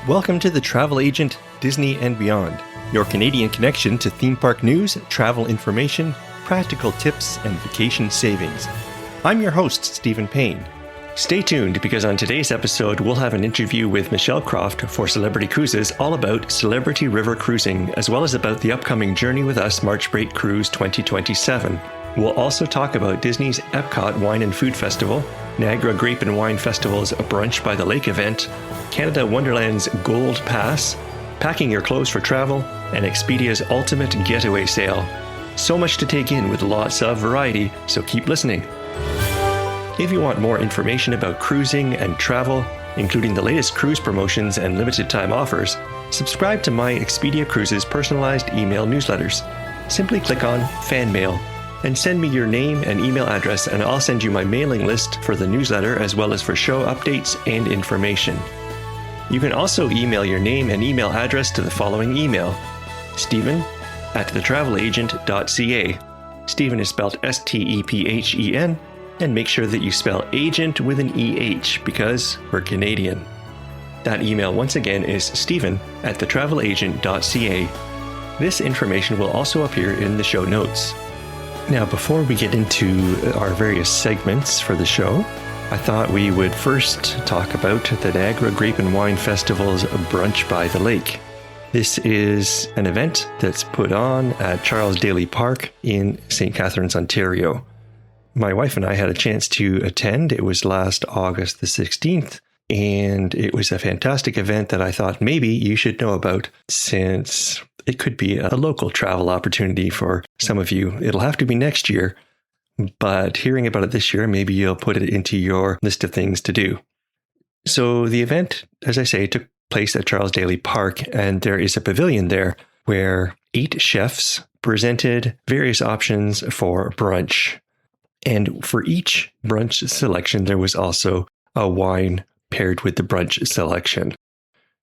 Welcome to the Travel Agent, Disney and Beyond, your Canadian connection to theme park news, travel information, practical tips, and vacation savings. I'm your host, Stephen Payne. Stay tuned because on today's episode, we'll have an interview with Michele Croft for Celebrity Cruises all about Celebrity River cruising, as well as about the upcoming Journey with Us March Break Cruise 2027. We'll also talk about Disney's Epcot Wine and Food Festival, Niagara Grape and Wine Festival's Brunch by the Lake event, Canada Wonderland's Gold Pass, packing your clothes for travel, and Expedia's Ultimate Getaway sale. So much to take in with lots of variety, so keep listening. If you want more information about cruising and travel, including the latest cruise promotions and limited time offers, subscribe to my Expedia Cruises personalized email newsletters. Simply click on Fan Mail and send me your name and email address, and I'll send you my mailing list for the newsletter as well as for show updates and information. You can also email your name and email address to the following email: stephen@thetraveleagent.ca. Stephen is spelled S-T-E-P-H-E-N, and make sure that you spell agent with an E-H because we're Canadian. That email once again is stephen@thetraveleagent.ca. This information will also appear in the show notes. Now, before we get into our various segments for the show, I thought we would first talk about the Niagara Grape and Wine Festival's Brunch by the Lake. This is an event that's put on at Charles Daly Park in St. Catharines, Ontario. My wife and I had a chance to attend. It was last August the 16th, and it was a fantastic event that I thought maybe you should know about, since it could be a local travel opportunity for some of you. It'll have to be next year, but hearing about it this year, maybe you'll put it into your list of things to do. So the event, as I say, took place at Charles Daly Park, and there is a pavilion there where 8 chefs presented various options for brunch. And for each brunch selection, there was also a wine paired with the brunch selection.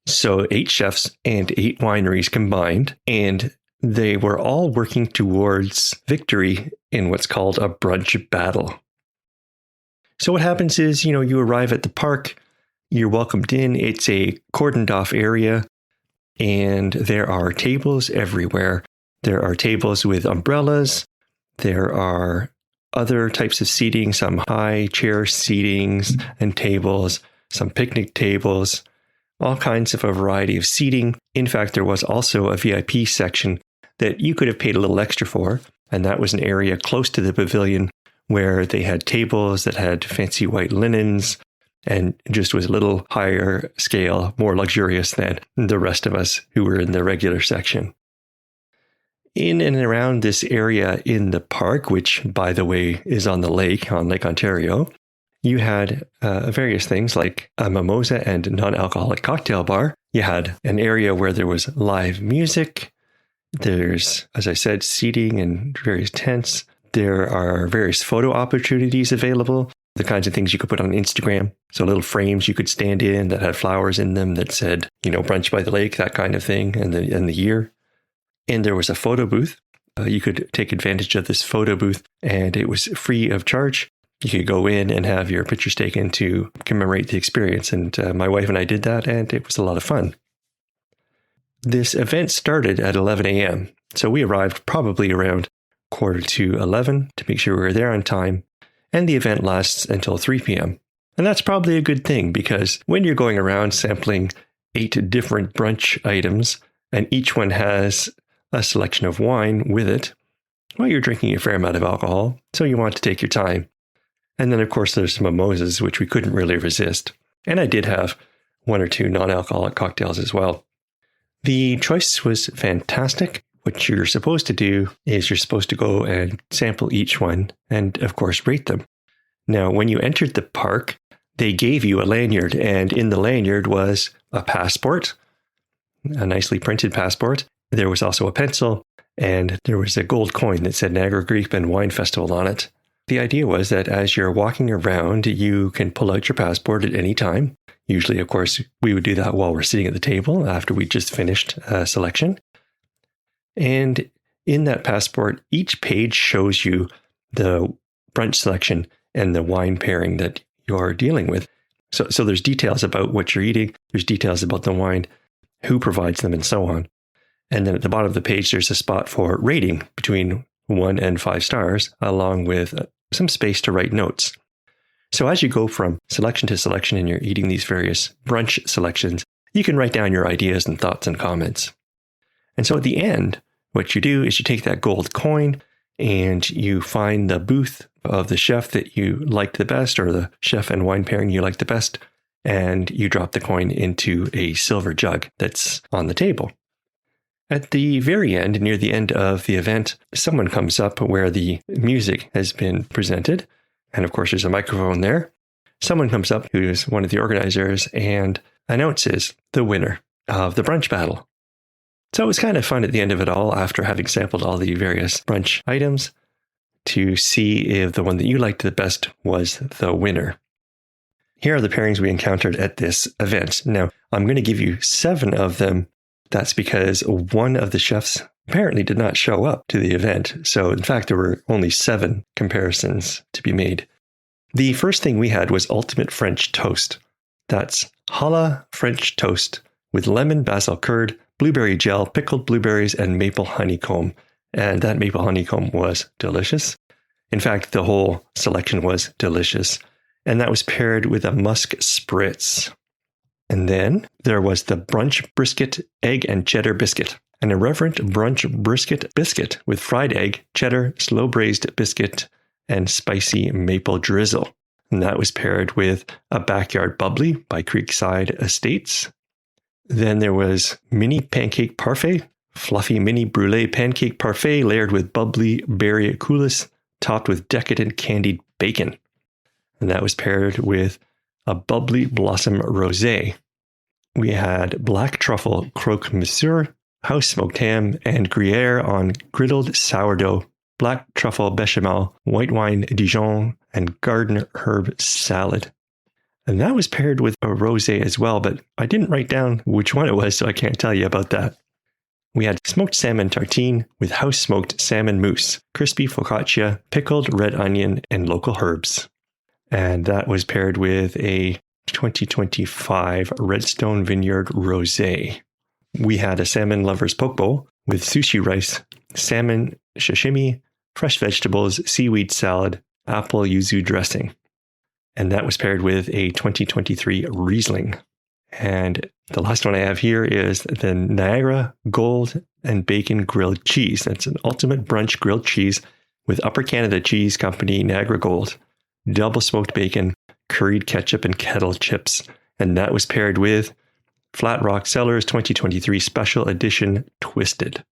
So 8 chefs and 8 wineries combined, and they were all working towards victory in what's called a brunch battle. So what happens is, you arrive at the park, you're welcomed in. It's a cordoned off area, and there are tables everywhere. There are tables with umbrellas. There are other types of seating, some high chair seatings and tables, some picnic tables, all kinds of a variety of seating. In fact, there was also a VIP section that you could have paid a little extra for, and that was an area close to the pavilion where they had tables that had fancy white linens and just was a little higher scale, more luxurious than the rest of us who were in the regular section. In and around this area in the park, which, by the way, is on the lake, on Lake Ontario, you had various things like a mimosa and non-alcoholic cocktail bar. You had an area where there was live music. There's, as I said, seating and various tents. There are various photo opportunities available, the kinds of things you could put on Instagram. So little frames you could stand in that had flowers in them that said, Brunch by the Lake, that kind of thing, and the year. And there was a photo booth. You could take advantage of this photo booth, and it was free of charge. You could go in and have your pictures taken to commemorate the experience. And my wife and I did that, and it was a lot of fun. This event started at 11 a.m. So we arrived probably around 11:45 to make sure we were there on time. And the event lasts until 3 p.m. And that's probably a good thing, because when you're going around sampling 8 different brunch items, and each one has a selection of wine with it, well, you're drinking a fair amount of alcohol, so you want to take your time. And then, of course, there's some mimosas, which we couldn't really resist. And I did have 1 or 2 non-alcoholic cocktails as well. The choice was fantastic. What you're supposed to do is you're supposed to go and sample each one and, of course, rate them. Now, when you entered the park, they gave you a lanyard, and in the lanyard was a passport, a nicely printed passport. There was also a pencil, and there was a gold coin that said Niagara Grape and Wine Festival on it. The idea was that as you're walking around, you can pull out your passport at any time. Usually, of course, we would do that while we're sitting at the table after we just finished a selection. And in that passport, each page shows you the brunch selection and the wine pairing that you're dealing with. So there's details about what you're eating, there's details about the wine, who provides them, and so on. And then at the bottom of the page, there's a spot for rating between 1 and 5 stars, along with some space to write notes. So as you go from selection to selection and you're eating these various brunch selections, you can write down your ideas and thoughts and comments. And so at the end, what you do is you take that gold coin and you find the booth of the chef that you liked the best, or the chef and wine pairing you liked the best, and you drop the coin into a silver jug that's on the table. At the very end, near the end of the event, someone comes up where the music has been presented. And of course, there's a microphone there. Someone comes up who is one of the organizers and announces the winner of the brunch battle. So it was kind of fun at the end of it all, after having sampled all the various brunch items, to see if the one that you liked the best was the winner. Here are the pairings we encountered at this event. Now, I'm going to give you 7 of them. That's because one of the chefs apparently did not show up to the event. So in fact, there were only 7 comparisons to be made. The first thing we had was ultimate French toast. That's challah French toast with lemon basil curd, blueberry gel, pickled blueberries, and maple honeycomb. And that maple honeycomb was delicious. In fact, the whole selection was delicious. And that was paired with a musk spritz. And then there was the brunch brisket, egg and cheddar biscuit, an irreverent brunch brisket biscuit with fried egg, cheddar, slow braised biscuit, and spicy maple drizzle. And that was paired with a backyard bubbly by Creekside Estates. Then there was mini pancake parfait, fluffy mini brulee pancake parfait layered with bubbly berry coulis, topped with decadent candied bacon. And that was paired with a bubbly blossom rosé. We had black truffle croque monsieur, house smoked ham, and Gruyere on griddled sourdough, black truffle bechamel, white wine Dijon, and garden herb salad. And that was paired with a rosé as well, but I didn't write down which one it was, so I can't tell you about that. We had smoked salmon tartine with house smoked salmon mousse, crispy focaccia, pickled red onion, and local herbs. And that was paired with a 2025 Redstone Vineyard Rosé. We had a salmon lover's poke bowl with sushi rice, salmon sashimi, fresh vegetables, seaweed salad, apple yuzu dressing. And that was paired with a 2023 Riesling. And the last one I have here is the Niagara Gold and Bacon Grilled Cheese. That's an ultimate brunch grilled cheese with Upper Canada Cheese Company Niagara Gold, double smoked bacon, curried ketchup, and kettle chips. And that was paired with Flat Rock Cellars 2023 Special Edition Twisted.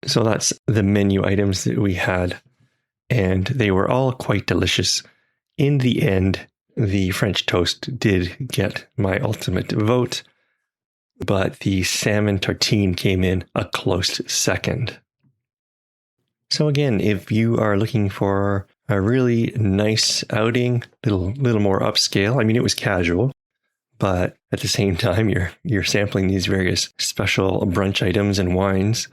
So that's the menu items that we had. And they were all quite delicious. In the end, the French toast did get my ultimate vote, but the salmon tartine came in a close second. So again, if you are looking for a really nice outing, little more upscale, I mean, it was casual, but at the same time, you're sampling these various special brunch items and wines.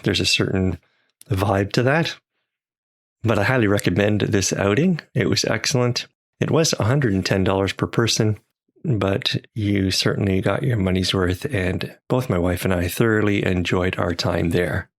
There's a certain vibe to that. But I highly recommend this outing. It was excellent. It was $110 per person, but you certainly got your money's worth, and both my wife and I thoroughly enjoyed our time there.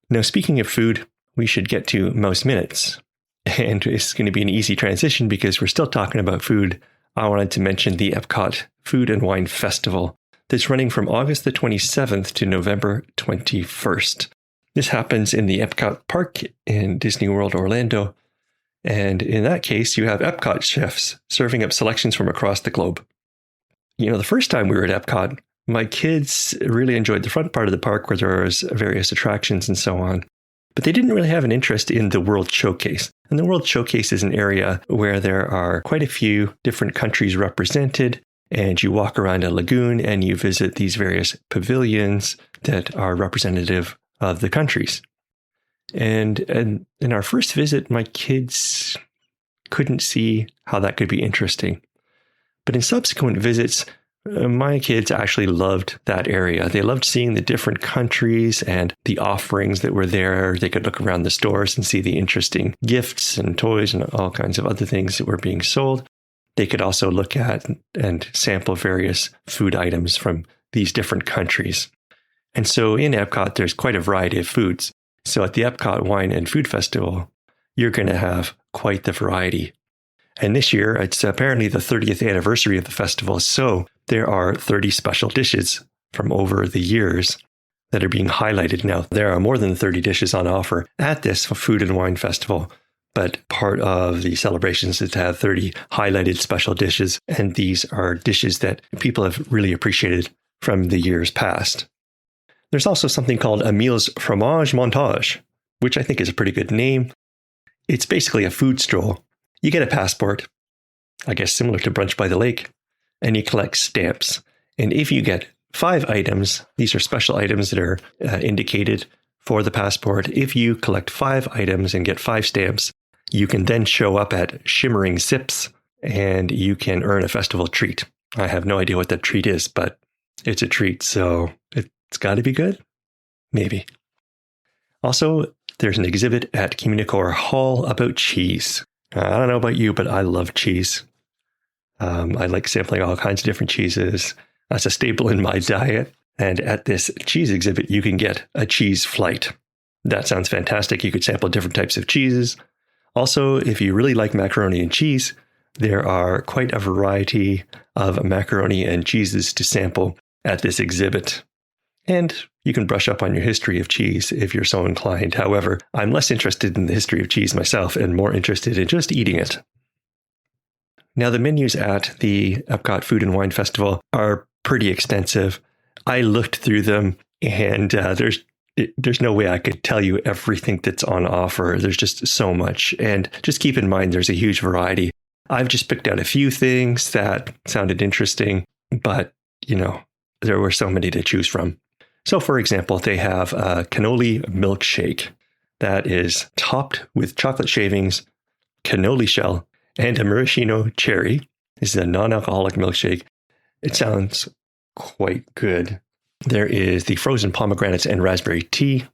Now, speaking of food, we should get to Mouse Minutes. And it's going to be an easy transition because we're still talking about food. I wanted to mention the Epcot Food and Wine Festival that's running from August the 27th to November 21st. This happens in the Epcot Park in Disney World Orlando. And in that case, you have Epcot chefs serving up selections from across the globe. You know, the first time we were at Epcot, my kids really enjoyed the front part of the park where there was various attractions and so on. But they didn't really have an interest in the World Showcase. And the World Showcase is an area where there are quite a few different countries represented. And you walk around a lagoon and you visit these various pavilions that are representative of the countries. And in our first visit, my kids couldn't see how that could be interesting. But in subsequent visits, my kids actually loved that area. They loved seeing the different countries and the offerings that were there. They could look around the stores and see the interesting gifts and toys and all kinds of other things that were being sold. they could also look at and sample various food items from these different countries. And so in Epcot, there's quite a variety of foods. So at the Epcot Wine and Food Festival, you're going to have quite the variety. And this year, it's apparently the 30th anniversary of the festival. So there are 30 special dishes from over the years that are being highlighted. Now, there are more than 30 dishes on offer at this Food and Wine Festival, but part of the celebrations is to have 30 highlighted special dishes. And these are dishes that people have really appreciated from the years past. There's also something called Emile's Fromage Montage, which I think is a pretty good name. It's basically a food stroll. You get a passport, I guess similar to Brunch by the Lake, and you collect stamps. And if you get 5 items, these are special items that are indicated for the passport. If you collect 5 items and get 5 stamps, you can then show up at Shimmering Sips and you can earn a festival treat. I have no idea what that treat is, but it's a treat, so it's got to be good? Maybe. Also, there's an exhibit at Communicore Hall about cheese. I don't know about you, but I love cheese. I like sampling all kinds of different cheeses. That's a staple in my diet. And at this cheese exhibit, you can get a cheese flight. That sounds fantastic. You could sample different types of cheeses. Also, if you really like macaroni and cheese, there are quite a variety of macaroni and cheeses to sample at this exhibit. And you can brush up on your history of cheese if you're so inclined. However, I'm less interested in the history of cheese myself and more interested in just eating it. Now, the menus at the Epcot Food and Wine Festival are pretty extensive. I looked through them and there's no way I could tell you everything that's on offer. There's just so much. And just keep in mind, there's a huge variety. I've just picked out a few things that sounded interesting, but, there were so many to choose from. So, for example, they have a cannoli milkshake that is topped with chocolate shavings, cannoli shell, and a maraschino cherry. This is a non-alcoholic milkshake. It sounds quite good. There is the frozen pomegranates and raspberry tea,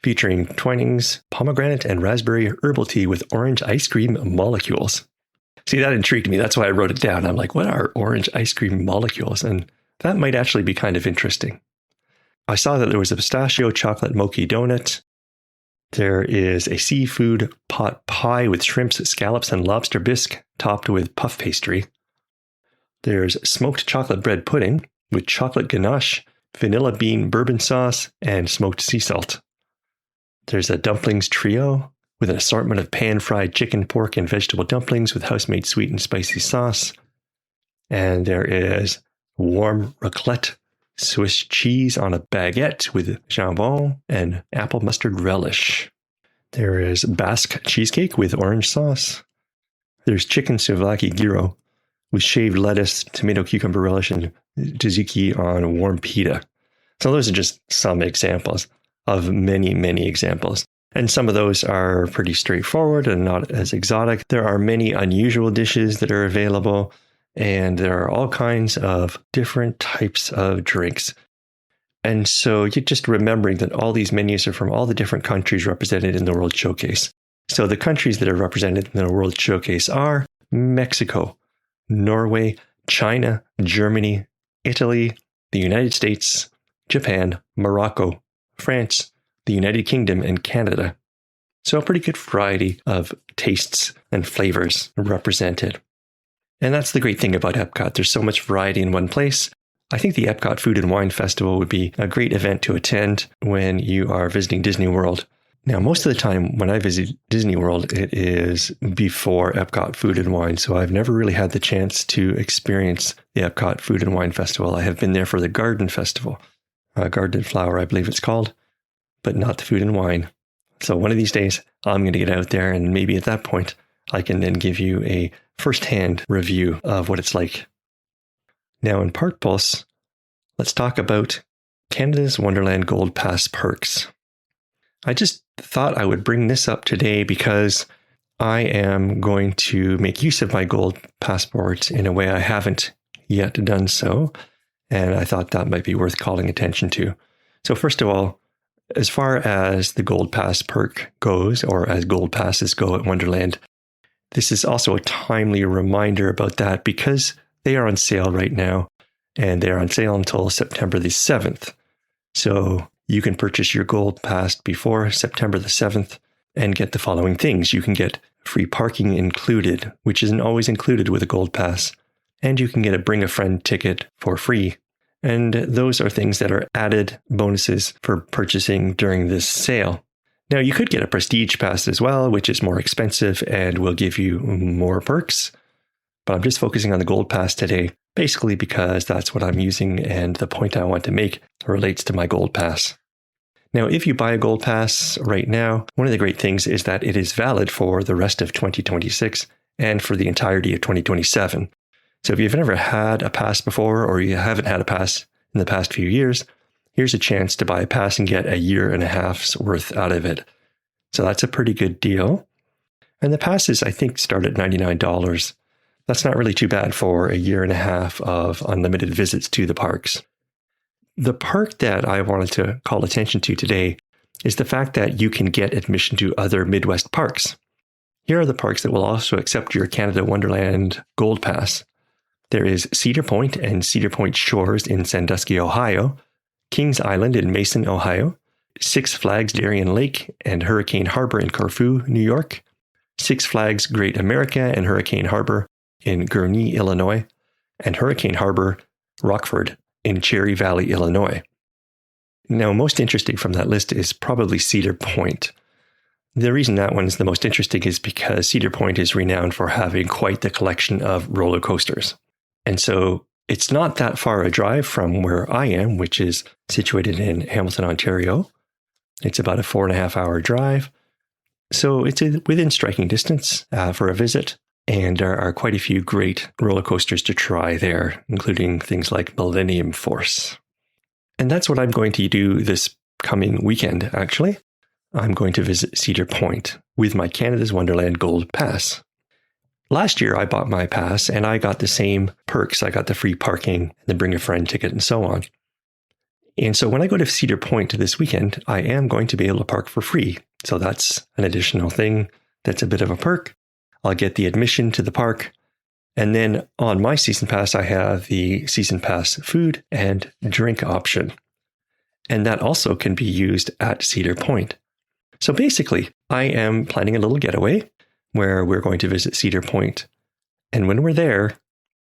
featuring Twinings pomegranate and raspberry herbal tea with orange ice cream molecules. See, that intrigued me. That's why I wrote it down. I'm like, what are orange ice cream molecules? And that might actually be kind of interesting. I saw that there was a pistachio chocolate mochi donut. There is a seafood pot pie with shrimps, scallops, and lobster bisque topped with puff pastry. There's smoked chocolate bread pudding with chocolate ganache, vanilla bean bourbon sauce, and smoked sea salt. There's a dumplings trio with an assortment of pan-fried chicken, pork, and vegetable dumplings with house-made sweet and spicy sauce. And there is warm raclette Swiss cheese on a baguette with jambon and apple mustard relish. There is Basque cheesecake with orange sauce. There's chicken souvlaki gyro with shaved lettuce, tomato cucumber relish, and tzatziki on warm pita. So those are just some examples of many, many examples. And some of those are pretty straightforward and not as exotic. There are many unusual dishes that are available. And there are all kinds of different types of drinks. And so you're just remembering that all these menus are from all the different countries represented in the World Showcase. So the countries that are represented in the World Showcase are Mexico, Norway, China, Germany, Italy, the United States, Japan, Morocco, France, the United Kingdom, and Canada. So a pretty good variety of tastes and flavors represented. And that's the great thing about Epcot. There's so much variety in one place. I think the Epcot Food and Wine Festival would be a great event to attend when you are visiting Disney World. Now, most of the time when I visit Disney World, it is before Epcot Food and Wine. So I've never really had the chance to experience the Epcot Food and Wine Festival. I have been there for the Garden Festival, Garden and Flower, I believe it's called, but not the Food and Wine. So one of these days, I'm going to get out there and maybe at that point, I can then give you a first-hand review of what it's like. Now in Park Pulse, let's talk about Canada's Wonderland Gold Pass perks. I just thought I would bring this up today because I am going to make use of my gold passport in a way I haven't yet done so, and I thought that might be worth calling attention to. So first of all, as far as the Gold Pass perk goes, or as Gold Passes go at Wonderland, This is also a timely reminder about that because they are on sale right now, and they're on sale until September the 7th. So you can purchase your Gold Pass before September the 7th and get the following things. You can get free parking included, which isn't always included with a Gold Pass, and you can get a Bring a Friend ticket for free. And those are things that are added bonuses for purchasing during this sale. Now, you could get a Prestige Pass as well, which is more expensive and will give you more perks. But I'm just focusing on the Gold Pass today, basically because that's what I'm using, and the point I want to make relates to my Gold Pass. Now, if you buy a Gold Pass right now, one of the great things is that it is valid for the rest of 2026 and for the entirety of 2027. So if you've never had a pass before, or you haven't had a pass in the past few years, here's a chance to buy a pass and get a year and a half's worth out of it. So that's a pretty good deal. And the passes, I think, start at $99. That's not really too bad for a year and a half of unlimited visits to the parks. The part that I wanted to call attention to today is the fact that you can get admission to other Midwest parks. Here are the parks that will also accept your Canada Wonderland Gold Pass. There is Cedar Point and Cedar Point Shores in Sandusky, Ohio, Kings Island in Mason, Ohio, Six Flags Darien Lake and Hurricane Harbor in Corfu, New York, Six Flags Great America and Hurricane Harbor in Gurnee, Illinois, and Hurricane Harbor, Rockford in Cherry Valley, Illinois. Now, most interesting from that list is probably Cedar Point. The reason that one is the most interesting is because Cedar Point is renowned for having quite the collection of roller coasters. And so it's not that far a drive from where I am, which is situated in Hamilton, Ontario. It's about a 4.5-hour drive. So it's within striking distance for a visit. And there are quite a few great roller coasters to try there, including things like Millennium Force. And that's what I'm going to do this coming weekend, actually. I'm going to visit Cedar Point with my Canada's Wonderland Gold Pass. Last year, I bought my pass and I got the same perks. I got the free parking, the Bring a Friend ticket, and so on. And so when I go to Cedar Point this weekend, I am going to be able to park for free. So that's an additional thing. That's a bit of a perk. I'll get the admission to the park. And then on my season pass, I have the season pass food and drink option. And that also can be used at Cedar Point. So basically, I am planning a little getaway where we're going to visit Cedar Point. And when we're there,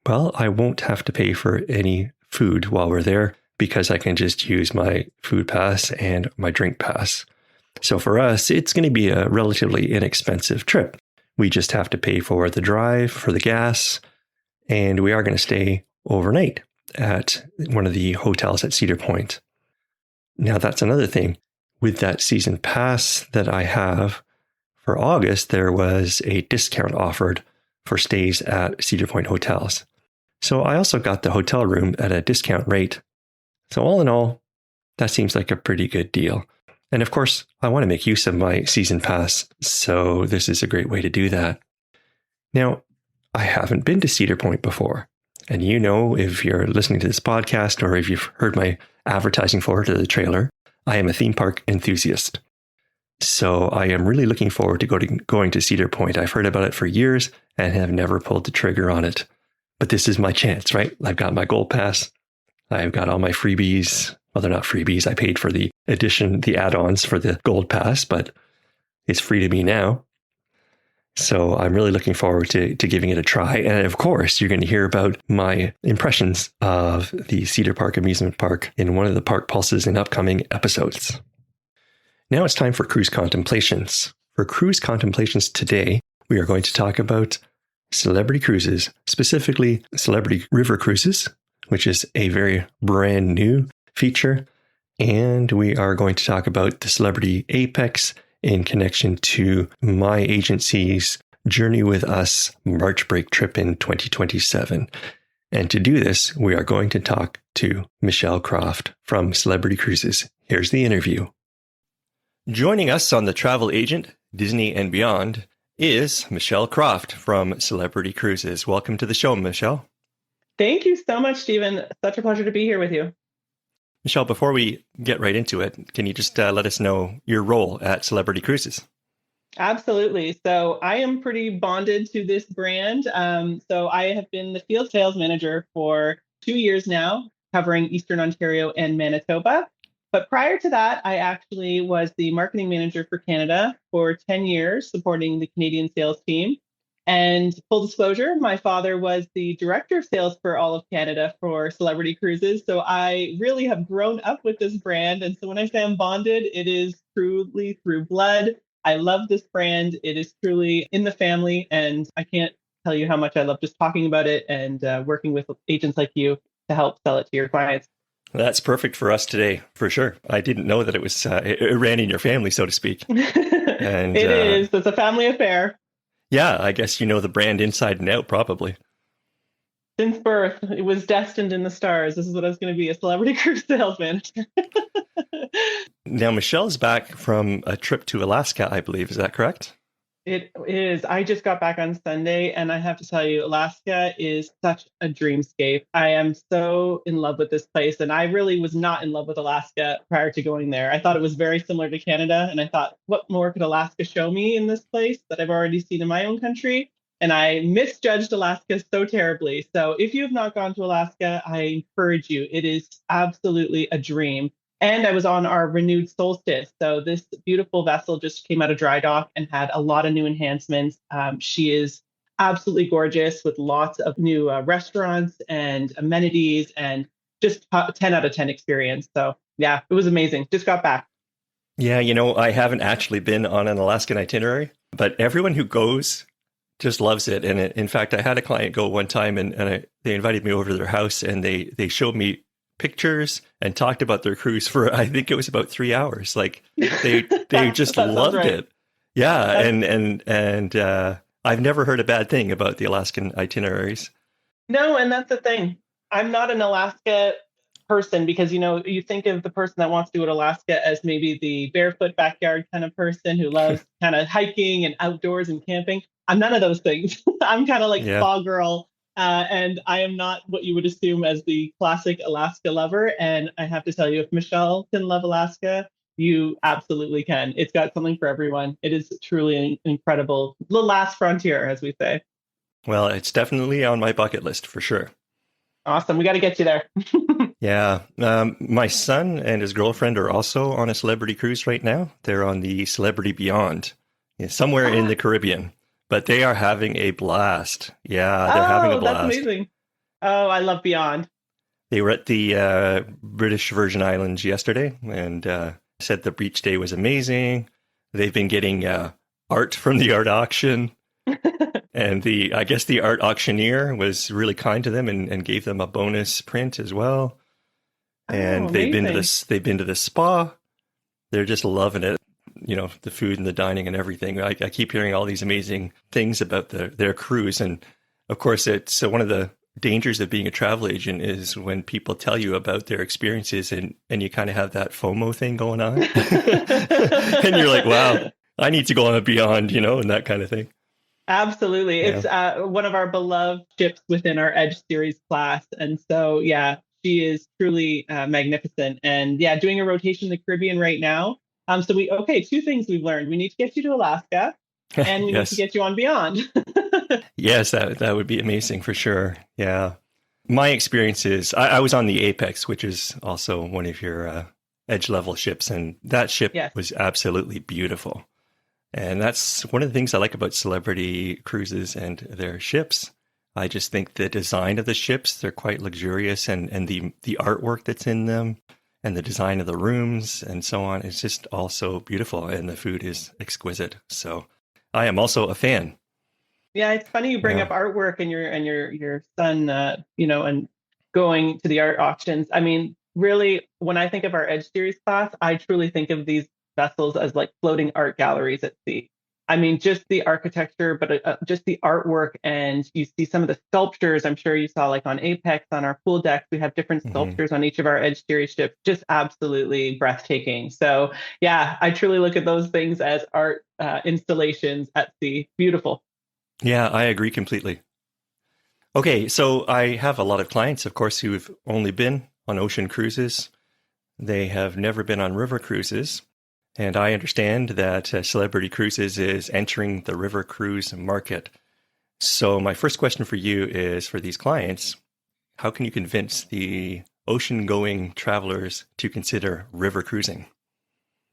well, I won't have to pay for any food while we're there because I can just use my food pass and my drink pass. So for us, it's going to be a relatively inexpensive trip. We just have to pay for the drive, for the gas, and we are going to stay overnight at one of the hotels at Cedar Point. Now, that's another thing. With that season pass that I have, for August, there was a discount offered for stays at Cedar Point hotels. So I also got the hotel room at a discount rate. So all in all, that seems like a pretty good deal. And of course, I want to make use of my season pass, so this is a great way to do that. Now, I haven't been to Cedar Point before. And you know, if you're listening to this podcast or if you've heard my advertising for it or the trailer, I am a theme park enthusiast. So I am really looking forward to going to Cedar Point. I've heard about it for years and have never pulled the trigger on it. But this is my chance, right? I've got my Gold Pass. I've got all my freebies. Well, they're not freebies. I paid for the add-ons for the Gold Pass, but it's free to me now. So I'm really looking forward to giving it a try. And of course, you're going to hear about my impressions of the Cedar Park Amusement Park in one of the Park Pulses in upcoming episodes. Now it's time for Cruise Contemplations. For Cruise Contemplations today, we are going to talk about celebrity cruises, specifically Celebrity River Cruises, which is a very brand new feature. And we are going to talk about the Celebrity Apex in connection to my agency's Journey with Us March break trip in 2027. And to do this, we are going to talk to Michele Croft from Celebrity Cruises. Here's the interview. Joining us on the Travel Agent, Disney and Beyond, is Michele Croft from Celebrity Cruises. Welcome to the show, Michele. Thank you so much, Stephen. Such a pleasure to be here with you. Michele, before we get right into it, can you just let us know your role at Celebrity Cruises? Absolutely. So I am pretty bonded to this brand. So I have been the field sales manager for 2 years now, covering Eastern Ontario and Manitoba. But prior to that, I actually was the marketing manager for Canada for 10 years, supporting the Canadian sales team. And full disclosure, my father was the director of sales for all of Canada for Celebrity Cruises. So I really have grown up with this brand. And so when I say I'm bonded, it is truly through blood. I love this brand. It is truly in the family, and I can't tell you how much I love just talking about it and working with agents like you to help sell it to your clients. That's perfect for us today, for sure. I didn't know that it was it ran in your family, so to speak. And It is. It's a family affair. yeah, I guess you know the brand inside and out, probably. Since birth, it was destined in the stars. This is what I was going to be, a celebrity cruise sales manager. Now, Michelle's back from a trip to Alaska, I believe. Is that correct? It is. I just got back on Sunday, and I have to tell you, Alaska is such a dreamscape. I am so in love with this place, and I really was not in love with Alaska prior to going there. I thought it was very similar to Canada, and I thought, what more could Alaska show me in this place that I've already seen in my own country? And I misjudged Alaska so terribly. So if you have not gone to Alaska, I encourage you. It is absolutely a dream. And I was on our renewed solstice. So this beautiful vessel just came out of dry dock and had a lot of new enhancements. She is absolutely gorgeous with lots of new restaurants and amenities and just 10 out of 10 experience. So yeah, it was amazing. Just got back. Yeah, you know, I haven't actually been on an Alaskan itinerary, but everyone who goes just loves it. And in fact, I had a client go one time and they invited me over to their house and they showed me pictures and talked about their cruise for, I think it was about 3 hours. Like they just loved right. it. Yeah. And I've never heard a bad thing about the Alaskan itineraries. No, and that's the thing. I'm not an Alaska person because, you think of the person that wants to go to Alaska as maybe the barefoot backyard kind of person who loves kind of hiking and outdoors and camping. I'm none of those things. I'm kind of like Yeah. spa girl. And I am not what you would assume as the classic Alaska lover. And I have to tell you, if Michele can love Alaska, you absolutely can. It's got something for everyone. It is truly incredible. The last frontier, as we say. Well, it's definitely on my bucket list for sure. Awesome. We got to get you there. Yeah. My son and his girlfriend are also on a celebrity cruise right now. They're on the Celebrity Beyond, somewhere in the Caribbean, but they are having a blast. Yeah, they're having a blast. That's amazing. Oh, I love Beyond. They were at the British Virgin Islands yesterday and said the beach day was amazing. They've been getting art from the art auction. And I guess the art auctioneer was really kind to them and gave them a bonus print as well. And they've been to the spa. They're just loving it. The food and the dining and everything. I keep hearing all these amazing things about their cruise. And of course, it's one of the dangers of being a travel agent is when people tell you about their experiences and you kind of have that FOMO thing going on. And you're like, wow, I need to go on a Beyond, and that kind of thing. Absolutely. Yeah. It's one of our beloved ships within our Edge series class. And so, yeah, she is truly magnificent. And yeah, doing a rotation in the Caribbean right now. So two things we've learned. We need to get you to Alaska and we need to get you on Beyond. Yes, that would be amazing for sure. Yeah. My experience is I was on the Apex, which is also one of your Edge level ships. And that ship was absolutely beautiful. And that's one of the things I like about celebrity cruises and their ships. I just think the design of the ships, they're quite luxurious and the artwork that's in them and the design of the rooms and so on is just also beautiful and the food is exquisite. So I am also a fan. Yeah, it's funny you bring up artwork and your son, and going to the art auctions. I mean, really, when I think of our Edge series class, I truly think of these vessels as like floating art galleries at sea. I mean, just the architecture, but just the artwork. And you see some of the sculptures. I'm sure you saw like on Apex, on our pool decks, we have different sculptures on each of our Edge series ships, just absolutely breathtaking. So yeah, I truly look at those things as art installations at sea. Beautiful. Yeah, I agree completely. Okay, so I have a lot of clients, of course, who've only been on ocean cruises. They have never been on river cruises. And I understand that Celebrity Cruises is entering the river cruise market. So my first question for you is, for these clients, how can you convince the ocean-going travelers to consider river cruising?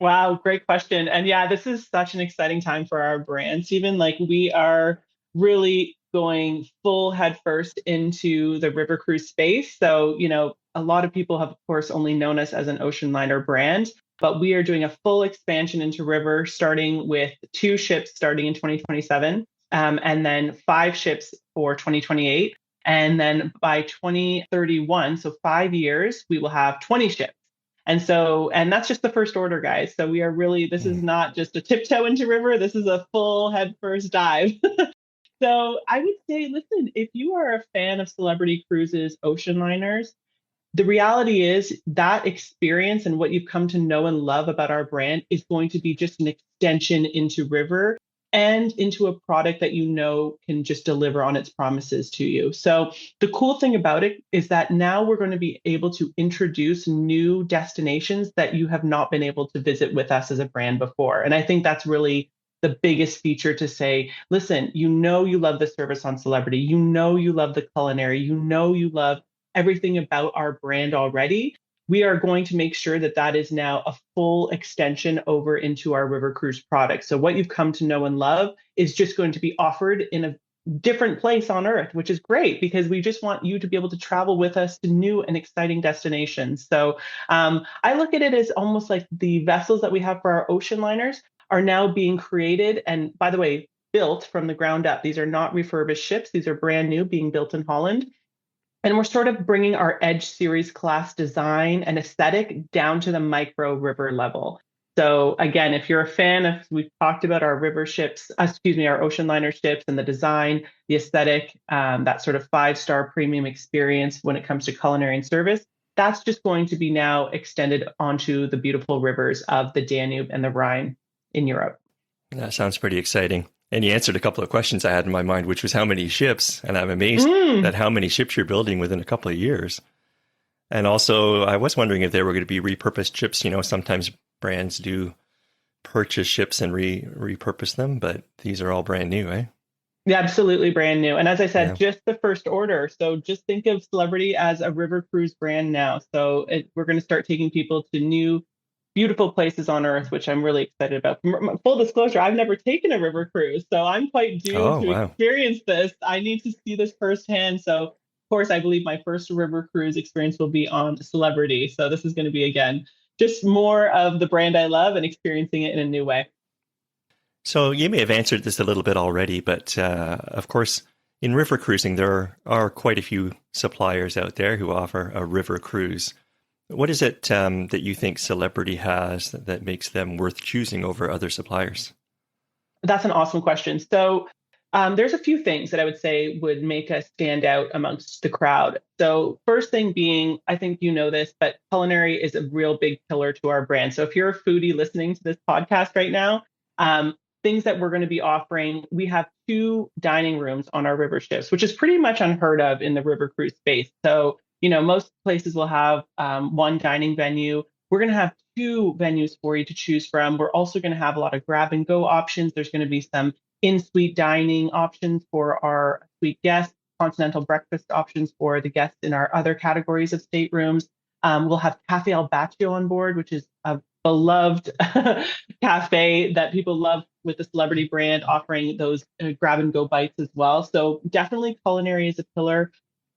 Wow, great question. And yeah, this is such an exciting time for our brand, Stephen. Like we are really going full head first into the river cruise space. So, a lot of people have, of course, only known us as an ocean liner brand, but we are doing a full expansion into river, starting with 2 ships starting in 2027, and then 5 ships for 2028. And then by 2031, so 5 years, we will have 20 ships. And that's just the first order, guys. So we are really, this is Mm. not just a tiptoe into river. This is a full head first dive. So I would say, listen, if you are a fan of Celebrity Cruises ocean liners, the reality is that experience and what you've come to know and love about our brand is going to be just an extension into river and into a product that can just deliver on its promises to you. So the cool thing about it is that now we're going to be able to introduce new destinations that you have not been able to visit with us as a brand before. And I think that's really the biggest feature, to say, listen, you love the service on Celebrity, you love the culinary, you love everything about our brand already. We are going to make sure that that is now a full extension over into our river cruise product. So what you've come to know and love is just going to be offered in a different place on earth, which is great because we just want you to be able to travel with us to new and exciting destinations. So I look at it as almost like the vessels that we have for our ocean liners are now being created, and by the way, built from the ground up. These are not refurbished ships. These are brand new, being built in Holland. And we're sort of bringing our Edge Series class design and aesthetic down to the micro river level. So again, if you're a fan of, we've talked about our river ships, our ocean liner ships and the design, the aesthetic, that sort of 5-star premium experience when it comes to culinary and service, that's just going to be now extended onto the beautiful rivers of the Danube and the Rhine in Europe. That sounds pretty exciting. And you answered a couple of questions I had in my mind, which was how many ships? And I'm amazed at how many ships you're building within a couple of years. And also, I was wondering if they were going to be repurposed ships. Sometimes brands do purchase ships and repurpose them, but these are all brand new, eh? Yeah, absolutely brand new. And as I said, Yeah. just the first order. So just think of Celebrity as a river cruise brand now. So we're going to start taking people to new, beautiful places on earth, which I'm really excited about. Full disclosure, I've never taken a river cruise, so I'm quite due Oh, to wow. experience this. I need to see this firsthand. So, of course, I believe my first river cruise experience will be on Celebrity. So this is going to be, again, just more of the brand I love and experiencing it in a new way. So you may have answered this a little bit already, but of course, in river cruising, there are quite a few suppliers out there who offer a river cruise. What is it that you think Celebrity has that makes them worth choosing over other suppliers? That's an awesome question. So there's a few things that I would say would make us stand out amongst the crowd. So first thing being, I think you know this, but culinary is a real big pillar to our brand. So if you're a foodie listening to this podcast right now, things that we're going to be offering, we have 2 dining rooms on our river ships, which is pretty much unheard of in the river cruise space. So most places will have 1 dining venue. We're going to have 2 venues for you to choose from. We're also going to have a lot of grab and go options. There's going to be some in-suite dining options for our suite guests, continental breakfast options for the guests in our other categories of staterooms. We'll have Cafe Al Baccio on board, which is a beloved cafe that people love with the Celebrity brand, offering those grab and go bites as well. So definitely culinary is a pillar.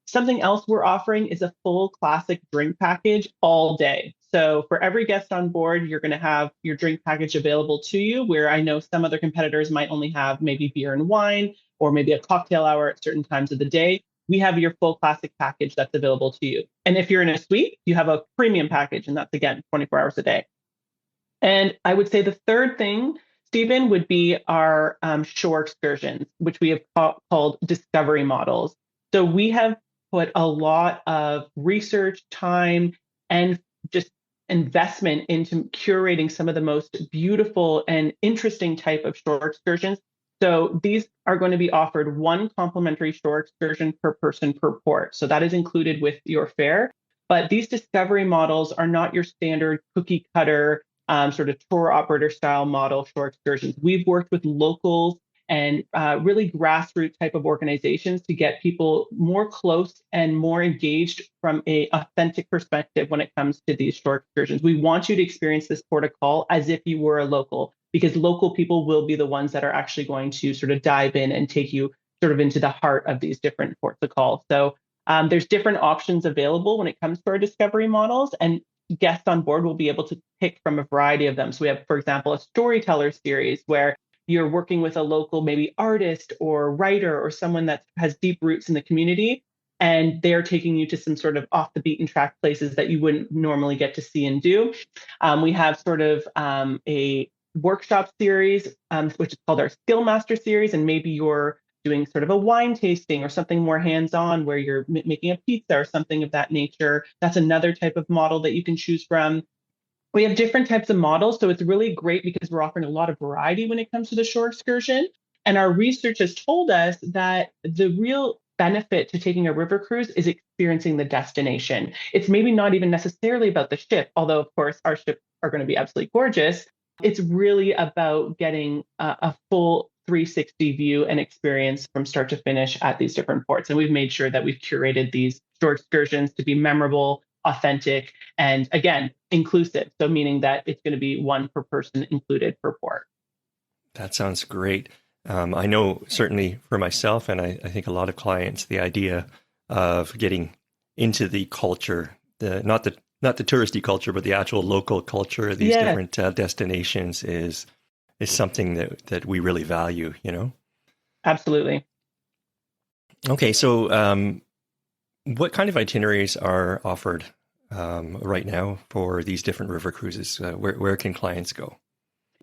Something else we're offering is a full classic drink package all day. So for every guest on board, you're going to have your drink package available to you, where I know some other competitors might only have maybe beer and wine or maybe a cocktail hour at certain times of the day. We have your full classic package that's available to you. And if you're in a suite, you have a premium package, and that's, again, 24 hours a day. And I would say the third thing, Stephen, would be our shore excursions, which we have called discovery models. So we have put a lot of research, time, and just investment into curating some of the most beautiful and interesting type of shore excursions. So these are going to be offered 1 complimentary shore excursion per person per port. So that is included with your fare. But these discovery models are not your standard cookie cutter sort of tour operator style model shore excursions. We've worked with locals and really grassroots type of organizations to get people more close and more engaged from a authentic perspective when it comes to these shore excursions. We want you to experience this port of call as if you were a local, because local people will be the ones that are actually going to sort of dive in and take you sort of into the heart of these different ports of call. So there's different options available when it comes to our discovery models, and guests on board will be able to pick from a variety of them. So we have, for example, a storyteller series where you're working with a local, maybe artist or writer or someone that has deep roots in the community, and they're taking you to some sort of off the beaten track places that you wouldn't normally get to see and do. We have sort of a workshop series, which is called our Skill Master series, and maybe you're doing sort of a wine tasting or something more hands-on where you're making a pizza or something of that nature. That's another type of model that you can choose from. We have different types of models, so it's really great because we're offering a lot of variety when it comes to the shore excursion. And our research has told us that the real benefit to taking a river cruise is experiencing the destination. It's maybe not even necessarily about the ship, although, of course, our ships are going to be absolutely gorgeous. It's really about getting a full 360 view and experience from start to finish at these different ports. And we've made sure that we've curated these shore excursions to be memorable, authentic, and again, inclusive. So meaning that it's going to be one per person included per port. That sounds great. I know certainly for myself, and I think a lot of clients, the idea of getting into the culture, not the touristy culture, but the actual local culture of these different destinations is something that we really value, you know? Absolutely. Okay, so what kind of itineraries are offered right now for these different river cruises? Where can clients go?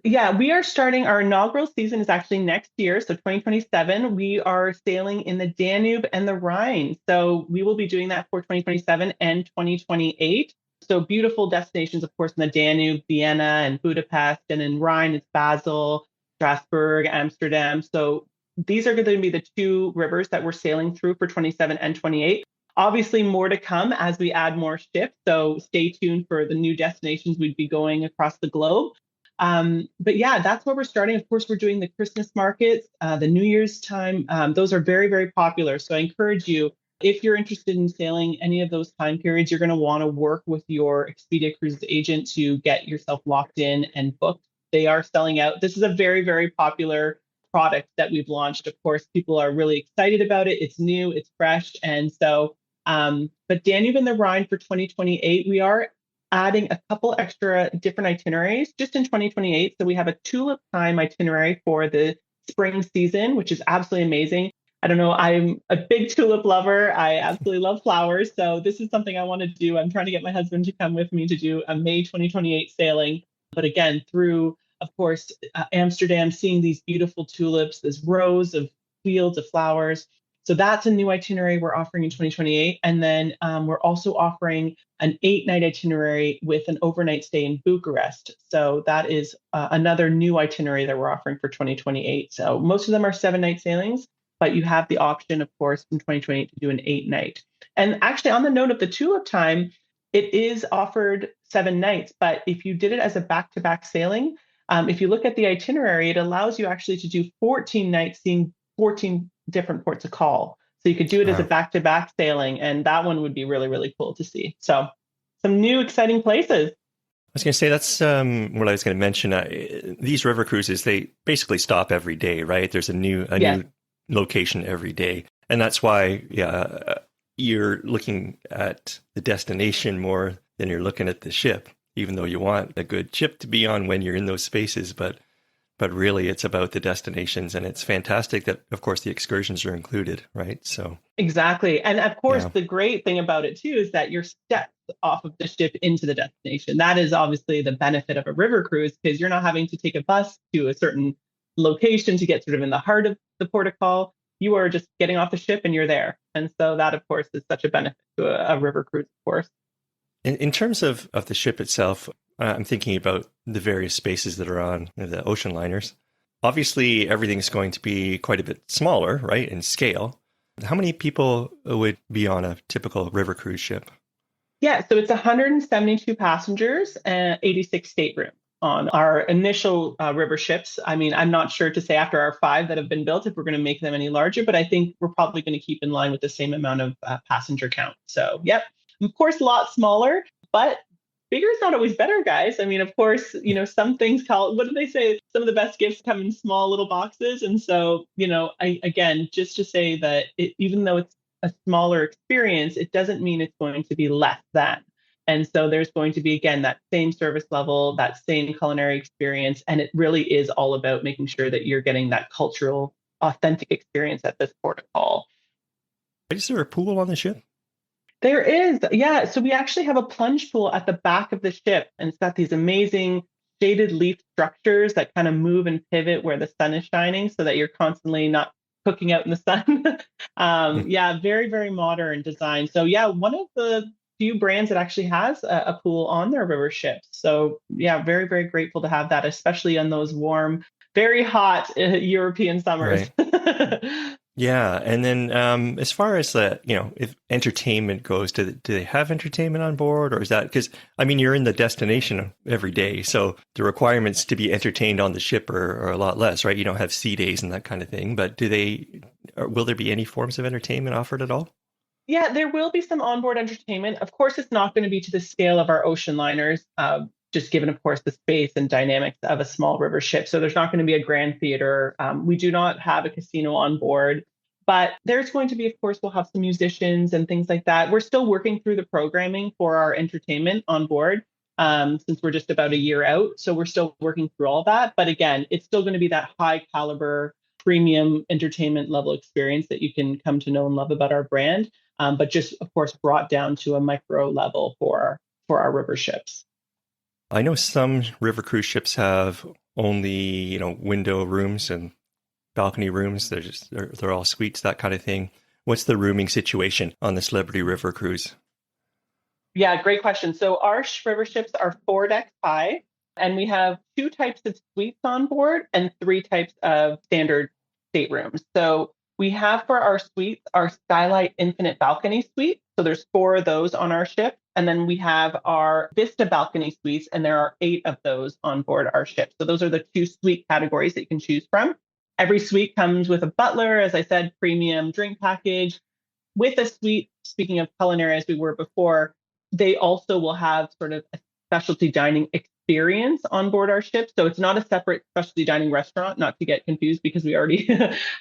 Yeah, we are starting our inaugural season is actually next year. So 2027, we are sailing in the Danube and the Rhine. So we will be doing that for 2027 and 2028. So beautiful destinations, of course, in the Danube, Vienna and Budapest, and in Rhine, it's Basel, Strasbourg, Amsterdam. So these are going to be the two rivers that we're sailing through for 27 and 28. Obviously, more to come as we add more ships. So stay tuned for the new destinations we'd be going across the globe. But yeah, that's where we're starting. Of course, we're doing the Christmas markets, the New Year's time. Those are very, very popular. So I encourage you, if you're interested in sailing any of those time periods, you're going to want to work with your Expedia Cruises agent to get yourself locked in and booked. They are selling out. This is a very, very popular product that we've launched. Of course, people are really excited about it. It's new, it's fresh. And so, but Danube and the Rhine for 2028, we are adding a couple extra different itineraries just in 2028. So we have a tulip time itinerary for the spring season, which is absolutely amazing. I don't know, I'm a big tulip lover. I absolutely love flowers. So this is something I want to do. I'm trying to get my husband to come with me to do a May 2028 sailing. But again, through, of course, Amsterdam, seeing these beautiful tulips, this rows of fields of flowers. So that's a new itinerary we're offering in 2028. And then we're also offering an 8-night itinerary with an overnight stay in Bucharest. So that is another new itinerary that we're offering for 2028. So most of them are 7-night sailings, but you have the option, of course, in 2028 to do an 8-night. And actually, on the note of the tulip time, it is offered 7 nights. But if you did it as a back-to-back sailing, if you look at the itinerary, it allows you actually to do 14 nights, seeing 14 different ports of call. So you could do it as a back-to-back sailing, and that one would be really, really cool to see. So some new exciting places. I was going to say, that's what I was going to mention. These river cruises, they basically stop every day, right? There's a new location every day. And that's why, you're looking at the destination more than you're looking at the ship, even though you want a good ship to be on when you're in those spaces. But really, it's about the destinations, and it's fantastic that, of course, the excursions are included, right? So exactly, and of course, the great thing about it too is that you're steps off of the ship into the destination. That is obviously the benefit of a river cruise, because you're not having to take a bus to a certain location to get sort of in the heart of the port of call. You are just getting off the ship and you're there, and so that, of course, is such a benefit to a river cruise, of course. In terms of the ship itself, I'm thinking about the various spaces that are on the ocean liners. Obviously, everything's going to be quite a bit smaller, right, in scale. How many people would be on a typical river cruise ship? Yeah, so it's 172 passengers and 86 staterooms. on our initial river ships. I mean, I'm not sure to say after our 5 that have been built if we're going to make them any larger, but I think we're probably going to keep in line with the same amount of passenger count. So, yep, of course, a lot smaller, but bigger is not always better, guys. I mean, of course, some things what do they say? Some of the best gifts come in small little boxes. And so, again, just to say that even though it's a smaller experience, it doesn't mean it's going to be less than. And so there's going to be, again, that same service level, that same culinary experience. And it really is all about making sure that you're getting that cultural, authentic experience at this port of call. Is there a pool on the ship? There is. Yeah. So we actually have a plunge pool at the back of the ship, and it's got these amazing shaded leaf structures that kind of move and pivot where the sun is shining so that you're constantly not cooking out in the sun. Yeah, very, very modern design. So yeah, one of the few brands that actually has a pool on their river ships. So yeah, very, very grateful to have that, especially on those warm, very hot European summers. Right. Yeah, and then as far as if entertainment goes, do they have entertainment on board, or is that because you're in the destination every day, so the requirements to be entertained on the ship are a lot less, right? You don't have sea days and that kind of thing, but will there be any forms of entertainment offered at all? Yeah, there will be some onboard entertainment. Of course, it's not going to be to the scale of our ocean liners, just given, of course, the space and dynamics of a small river ship. So there's not going to be a grand theater. We do not have a casino on board, but there's going to be, of course, we'll have some musicians and things like that. We're still working through the programming for our entertainment on board since we're just about a year out. So we're still working through all that. But again, it's still going to be that high caliber, premium entertainment level experience that you can come to know and love about our brand. But just, of course, brought down to a micro level for our river ships. I know some river cruise ships have only, window rooms and balcony rooms. They're all suites, that kind of thing. What's the rooming situation on the Celebrity River Cruise? Yeah, great question. So our river ships are 4 decks high, and we have 2 types of suites on board and 3 types of standard staterooms. So we have for our suites our Skylight Infinite Balcony Suite. So there's 4 of those on our ship. And then we have our Vista Balcony Suites, and there are 8 of those on board our ship. So those are the 2 suite categories that you can choose from. Every suite comes with a butler, as I said, premium drink package. With a suite, speaking of culinary as we were before, they also will have sort of a specialty dining experience on board our ship. So it's not a separate specialty dining restaurant, not to get confused, because we already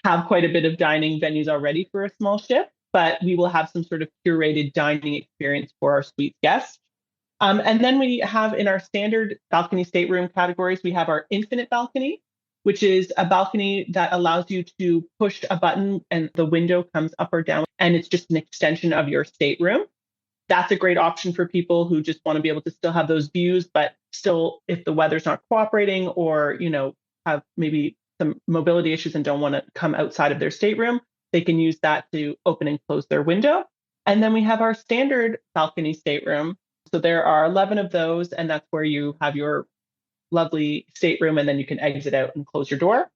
have quite a bit of dining venues already for a small ship, but we will have some sort of curated dining experience for our suite guests. And then we have in our standard balcony stateroom categories, we have our infinite balcony, which is a balcony that allows you to push a button and the window comes up or down, and it's just an extension of your stateroom. That's a great option for people who just want to be able to still have those views, but still, if the weather's not cooperating or, have maybe some mobility issues and don't want to come outside of their stateroom, they can use that to open and close their window. And then we have our standard balcony stateroom. So there are 11 of those, and that's where you have your lovely stateroom, and then you can exit out and close your door.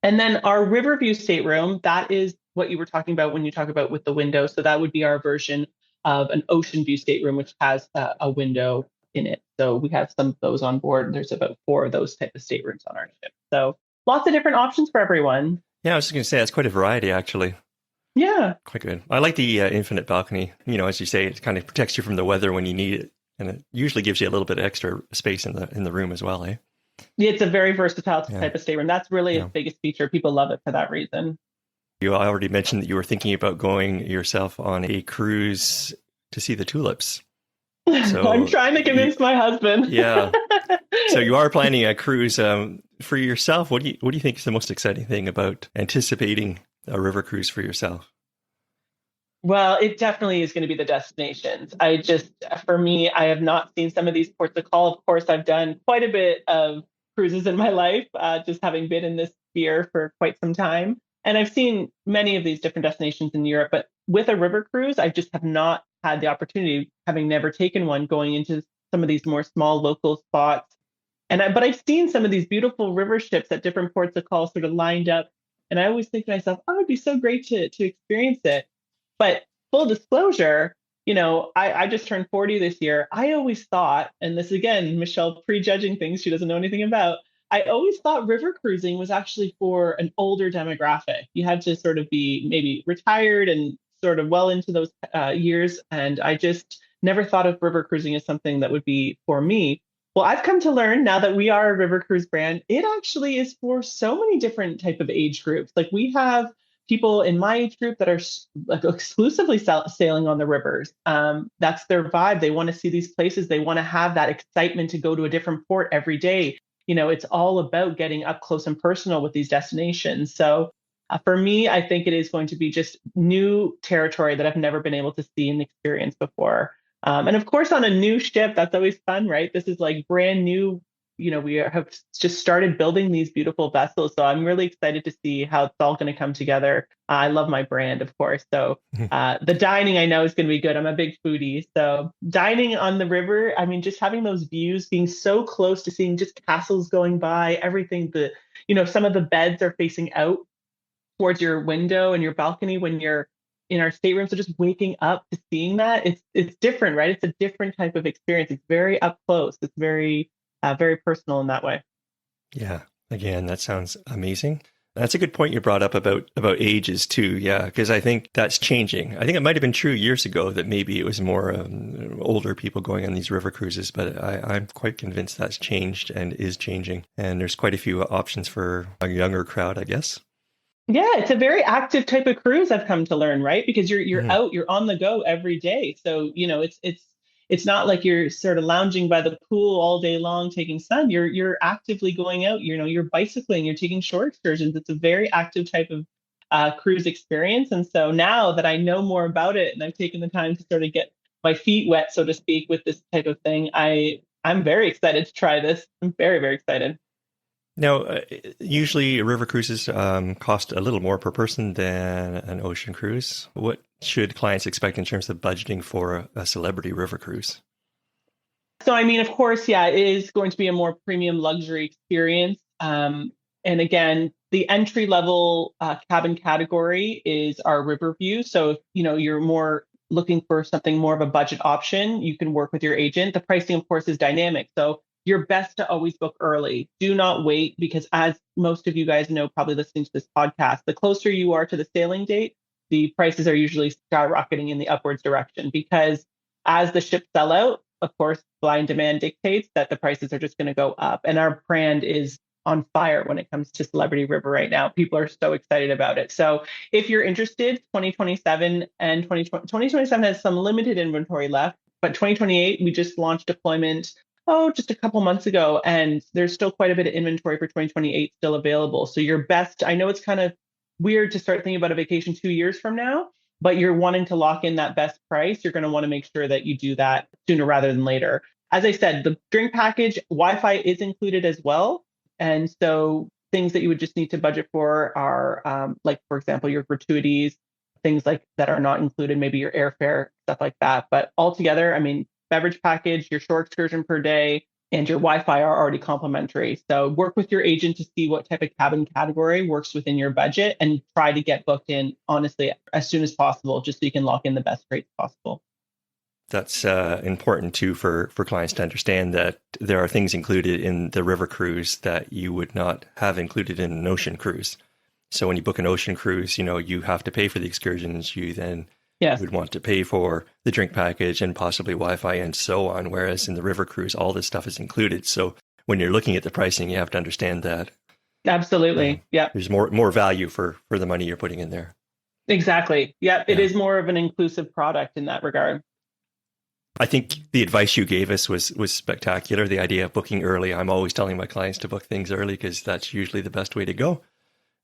And then our Riverview stateroom, that is what you were talking about when you talk about with the window. So that would be our version of an ocean view stateroom, which has a window in it. So we have some of those on board. There's about 4 of those type of staterooms on our ship. So lots of different options for everyone. Yeah, I was just going to say, that's quite a variety, actually. Yeah. Quite good. I like the infinite balcony. As you say, it kind of protects you from the weather when you need it. And it usually gives you a little bit of extra space in the room as well, eh? Yeah, it's a very versatile type of stateroom. That's really its biggest feature. People love it for that reason. You already mentioned that you were thinking about going yourself on a cruise to see the tulips. So I'm trying to convince my husband. Yeah. So you are planning a cruise for yourself. What do you think is the most exciting thing about anticipating a river cruise for yourself? Well, it definitely is going to be the destinations. For me, I have not seen some of these ports of call. Of course, I've done quite a bit of cruises in my life, just having been in this sphere for quite some time. And I've seen many of these different destinations in Europe, but with a river cruise, I just have not had the opportunity, having never taken one, going into some of these more small local spots. But I've seen some of these beautiful river ships at different ports of call sort of lined up. And I always think to myself, oh, it'd be so great to experience it. But full disclosure, I just turned 40 this year. I always thought, and this again, Michelle prejudging things she doesn't know anything about. I always thought river cruising was actually for an older demographic. You had to sort of be maybe retired and sort of well into those years. And I just never thought of river cruising as something that would be for me. Well, I've come to learn now that we are a river cruise brand, it actually is for so many different type of age groups. Like we have people in my age group that are like exclusively sailing on the rivers. That's their vibe. They want to see these places. They want to have that excitement to go to a different port every day. It's all about getting up close and personal with these destinations. So for me, I think it is going to be just new territory that I've never been able to see and experience before. And of course, on a new ship, that's always fun, right? This is like brand new. We have just started building these beautiful vessels. So I'm really excited to see how it's all going to come together. I love my brand, of course. So the dining I know is going to be good. I'm a big foodie. So dining on the river, I mean, just having those views, being so close to seeing just castles going by, everything, some of the beds are facing out towards your window and your balcony when you're in our stateroom. So just waking up to seeing that, it's different, right? It's a different type of experience. It's very up close. It's very personal in that way. Yeah. Again, that sounds amazing. That's a good point you brought up about ages too. Yeah, because I think that's changing. I think it might have been true years ago that maybe it was more older people going on these river cruises, but I'm quite convinced that's changed and is changing. And there's quite a few options for a younger crowd, I guess. Yeah, it's a very active type of cruise, I've come to learn, right? Because you're out, you're on the go every day. So, it's not like you're sort of lounging by the pool all day long taking sun. You're actively going out, you're bicycling, you're taking shore excursions. It's a very active type of cruise experience. And so now that I know more about it and I've taken the time to sort of get my feet wet, so to speak, with this type of thing, I'm very excited to try this. I'm very, very excited. Now, usually river cruises cost a little more per person than an ocean cruise. What should clients expect in terms of budgeting for a celebrity river cruise? So, I mean, of course, yeah, it is going to be a more premium luxury experience. And again, the entry level cabin category is our river view. So, if you're more looking for something more of a budget option, you can work with your agent. The pricing, of course, is dynamic. So you're best to always book early. Do not wait, because as most of you guys know, probably listening to this podcast, the closer you are to the sailing date, the prices are usually skyrocketing in the upwards direction, because as the ships sell out, of course, supply and demand dictates that the prices are just going to go up. And our brand is on fire when it comes to Celebrity River right now. People are so excited about it. So if you're interested, 2027 and 2027 has some limited inventory left, but 2028, we just launched deployment just a couple months ago, and there's still quite a bit of inventory for 2028 still available. So your best, I know it's kind of weird to start thinking about a vacation 2 years from now, but you're wanting to lock in that best price. You're going to want to make sure that you do that sooner rather than later. As I said, the drink package, Wi-Fi is included as well. And so things that you would just need to budget for are like, for example, your gratuities, things like that are not included, maybe your airfare, stuff like that. But altogether, I mean, beverage package, your shore excursion per day, and your Wi-Fi are already complimentary. So work with your agent to see what type of cabin category works within your budget and try to get booked in, honestly, as soon as possible, just so you can lock in the best rates possible. That's important too for clients to understand that there are things included in the river cruise that you would not have included in an ocean cruise. So when you book an ocean cruise, you have to pay for the excursions. You then would want to pay for the drink package and possibly Wi-Fi and so on. Whereas in the river cruise, all this stuff is included. So when you're looking at the pricing, you have to understand that. Absolutely. Yeah. There's more value for the money you're putting in there. Exactly. Yeah. It is more of an inclusive product in that regard. I think the advice you gave us was spectacular. The idea of booking early. I'm always telling my clients to book things early because that's usually the best way to go.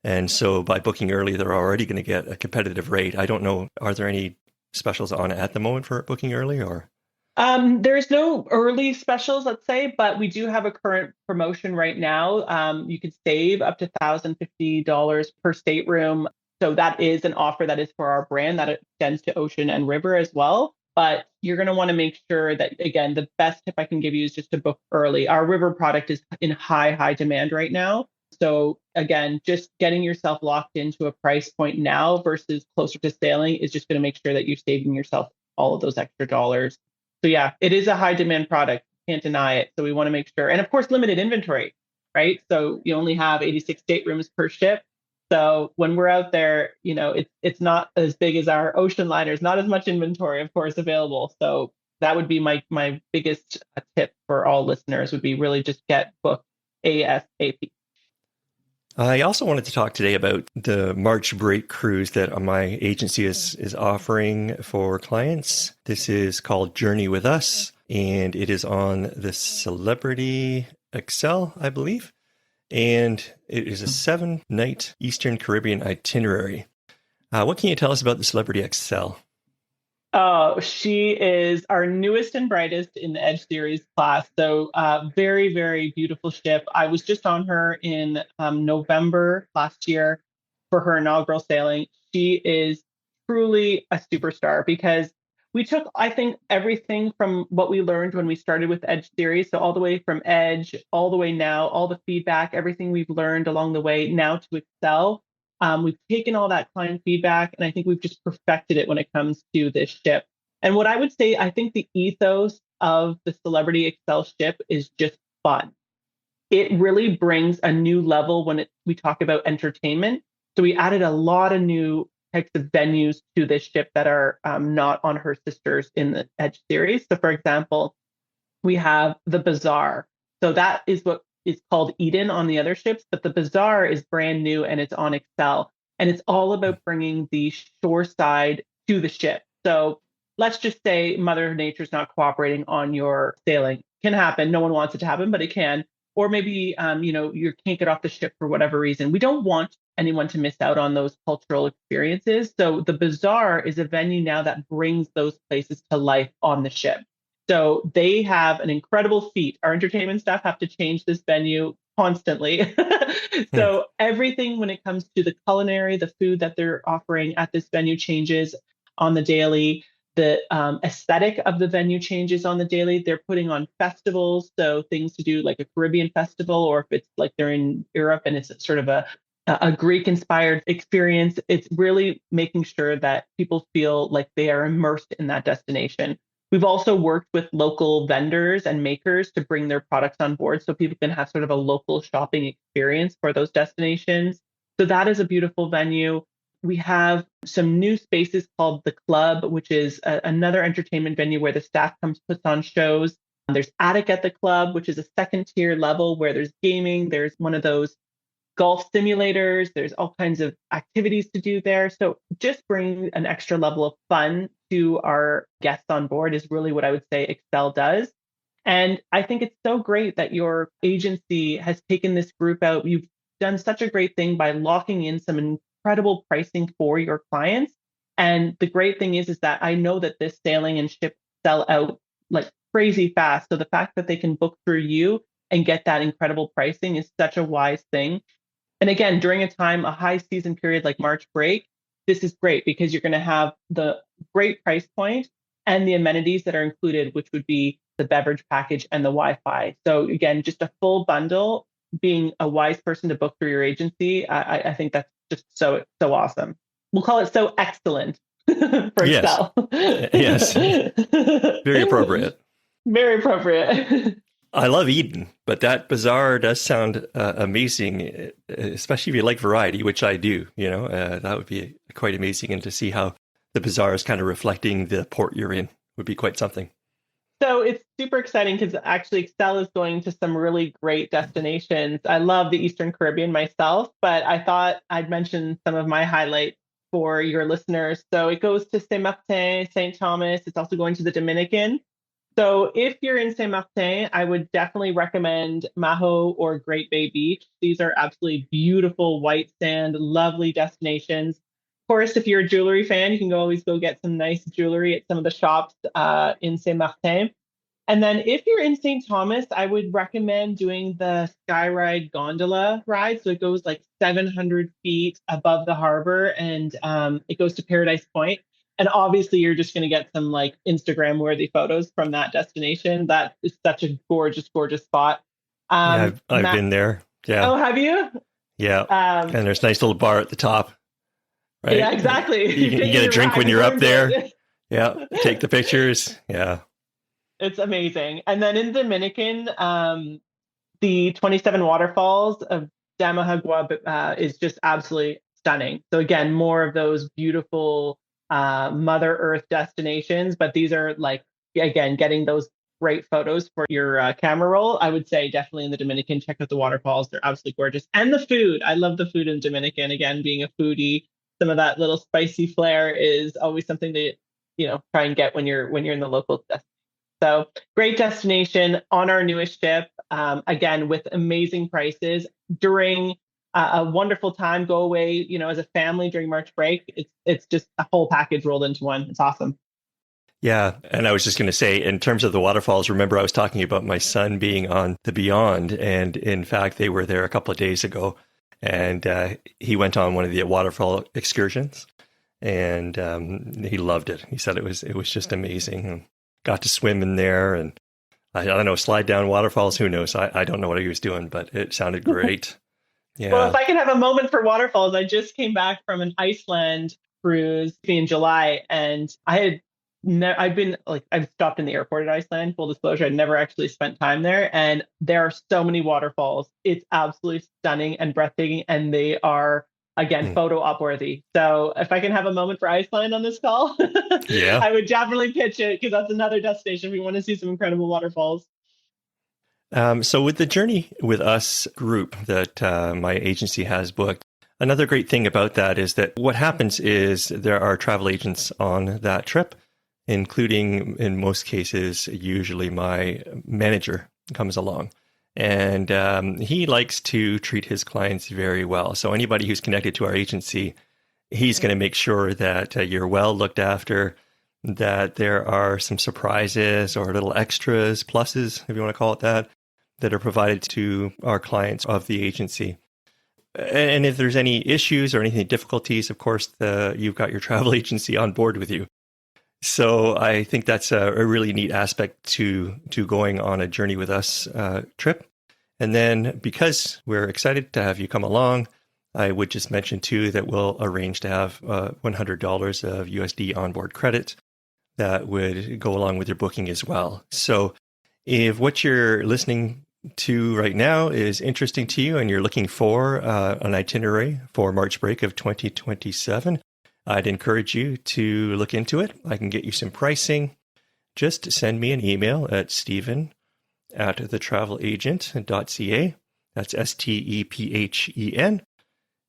And so by booking early, they're already going to get a competitive rate. I don't know, are there any specials on at the moment for booking early or? There's no early specials, let's say, but we do have a current promotion right now. You could save up to $1,050 per stateroom. So that is an offer that is for our brand that extends to ocean and river as well. But you're going to want to make sure that, again, the best tip I can give you is just to book early. Our river product is in high demand right now. So again, just getting yourself locked into a price point now versus closer to sailing is just going to make sure that you're saving yourself all of those extra dollars. So yeah, it is a high demand product. Can't deny it. So we want to make sure, and of course, limited inventory, right? So you only have 86 staterooms per ship. So when we're out there, it's not as big as our ocean liners, not as much inventory, of course, available. So that would be my biggest tip for all listeners would be really just get booked ASAP. I also wanted to talk today about the March break cruise that my agency is offering for clients. This is called Journey with Us, and it is on the Celebrity Excel, I believe. And it is a 7-night Eastern Caribbean itinerary. What can you tell us about the Celebrity Excel? Oh, she is our newest and brightest in the Edge Series class. So very, very beautiful ship. I was just on her in November last year for her inaugural sailing. She is truly a superstar because we took, I think, everything from what we learned when we started with Edge Series. So all the way from Edge, all the way now, all the feedback, everything we've learned along the way now to Excel. We've taken all that client feedback, and I think we've just perfected it when it comes to this ship. And what I would say, I think the ethos of the Celebrity Excel ship is just fun. It really brings a new level when we talk about entertainment. So we added a lot of new types of venues to this ship that are not on her sisters in the Edge series. So for example, we have the Bazaar. So that is what is called Eden on the other ships, but the Bazaar is brand new and it's on Excel. And it's all about bringing the shore side to the ship. So let's just say Mother Nature's not cooperating on your sailing. Can happen. No one wants it to happen, but it can. Or maybe, you can't get off the ship for whatever reason. We don't want anyone to miss out on those cultural experiences. So the Bazaar is a venue now that brings those places to life on the ship. So they have an incredible feat. Our entertainment staff have to change this venue constantly. So everything when it comes to the culinary, the food that they're offering at this venue changes on the daily. The aesthetic of the venue changes on the daily. They're putting on festivals, so things to do like a Caribbean festival, or if it's like they're in Europe and it's sort of a Greek-inspired experience. It's really making sure that people feel like they are immersed in that destination. We've also worked with local vendors and makers to bring their products on board so people can have sort of a local shopping experience for those destinations. So that is a beautiful venue. We have some new spaces called The Club, which is another entertainment venue where the staff puts on shows. There's Attic at the Club, which is a second tier level where there's gaming. There's one of those golf simulators. There's all kinds of activities to do there. So just bring an extra level of fun to our guests on board is really what I would say Excel does. And I think it's so great that your agency has taken this group out. You've done such a great thing by locking in some incredible pricing for your clients. And the great thing is that I know that this sailing and ship sell out like crazy fast. So the fact that they can book through you and get that incredible pricing is such a wise thing. And again, during a high season period like March break, this is great because you're going to have the great price point and the amenities that are included, which would be the beverage package and the Wi-Fi. So again, just a full bundle. Being a wise person to book through your agency, I think that's just so awesome. We'll call it so excellent for Excel. Yes. Very appropriate. Very appropriate. I love Eden, but that Bazaar does sound amazing, especially if you like variety, which I do. That would be quite amazing. And to see how the Bazaar is kind of reflecting the port you're in would be quite something. So it's super exciting because actually Excel is going to some really great destinations. I love the Eastern Caribbean myself, but I thought I'd mention some of my highlights for your listeners. So it goes to Saint Martin, St. Thomas. It's also going to the Dominican. So if you're in Saint Martin, I would definitely recommend Maho or Great Bay Beach. These are absolutely beautiful white sand, lovely destinations. Of course, if you're a jewelry fan, you can always go get some nice jewelry at some of the shops in Saint Martin. And then if you're in St. Thomas, I would recommend doing the Skyride gondola ride. So it goes like 700 feet above the harbor and it goes to Paradise Point. And obviously, you're just going to get some like Instagram worthy photos from that destination. That is such a gorgeous, gorgeous spot. Yeah, I've been there. Yeah. Oh, have you? Yeah. And there's a nice little bar at the top. Right? Yeah, exactly. You can get a drink when you're up there. Yeah. Take the pictures. Yeah. It's amazing. And then in Dominican, the 27 waterfalls of Damahagua is just absolutely stunning. So again, more of those beautiful Mother Earth destinations, but these are like, again, getting those great photos for your camera roll. I would say definitely in the Dominican, check out the waterfalls. They're absolutely gorgeous. And the food. I love the food in Dominican. Again, being a foodie, some of that little spicy flair is always something to, try and get when you're in the local destination. So great destination on our newest ship. Again, with amazing prices during a wonderful time. Go away, as a family during March break. It's just a whole package rolled into one. It's awesome. Yeah. And I was just going to say, in terms of the waterfalls, remember I was talking about my son being on the Beyond. And in fact, they were there a couple of days ago. And he went on one of the waterfall excursions and he loved it. He said it was just amazing. Got to swim in there and I don't know, slide down waterfalls. Who knows? I don't know what he was doing, but it sounded great. Yeah. Well, if I can have a moment for waterfalls, I just came back from an Iceland cruise in July, and I've stopped in the airport at Iceland. Full disclosure, I'd never actually spent time there, and there are so many waterfalls. It's absolutely stunning and breathtaking, and they are again photo op worthy. So if I can have a moment for Iceland on this call, yeah, I would definitely pitch it because that's another destination we want to see some incredible waterfalls. So with the Journey with Us group that my agency has booked, another great thing about that is that what happens is there are travel agents on that trip, including in most cases, usually my manager comes along. And he likes to treat his clients very well. So anybody who's connected to our agency, he's going to make sure that you're well looked after, that there are some surprises or little extras, pluses, if you want to call it that are provided to our clients of the agency. And if there's any issues or any difficulties, of course, you've got your travel agency on board with you. So I think that's a really neat aspect to going on a Journey with Us trip. And then because we're excited to have you come along, I would just mention too that we'll arrange to have $100 of USD onboard credit that would go along with your booking as well. So if what you're listening to right now is interesting to you and you're looking for an itinerary for March break of 2027, I'd encourage you to look into it. I can get you some pricing. Just send me an email at steven@thetravelagent.ca. That's STEPHEN.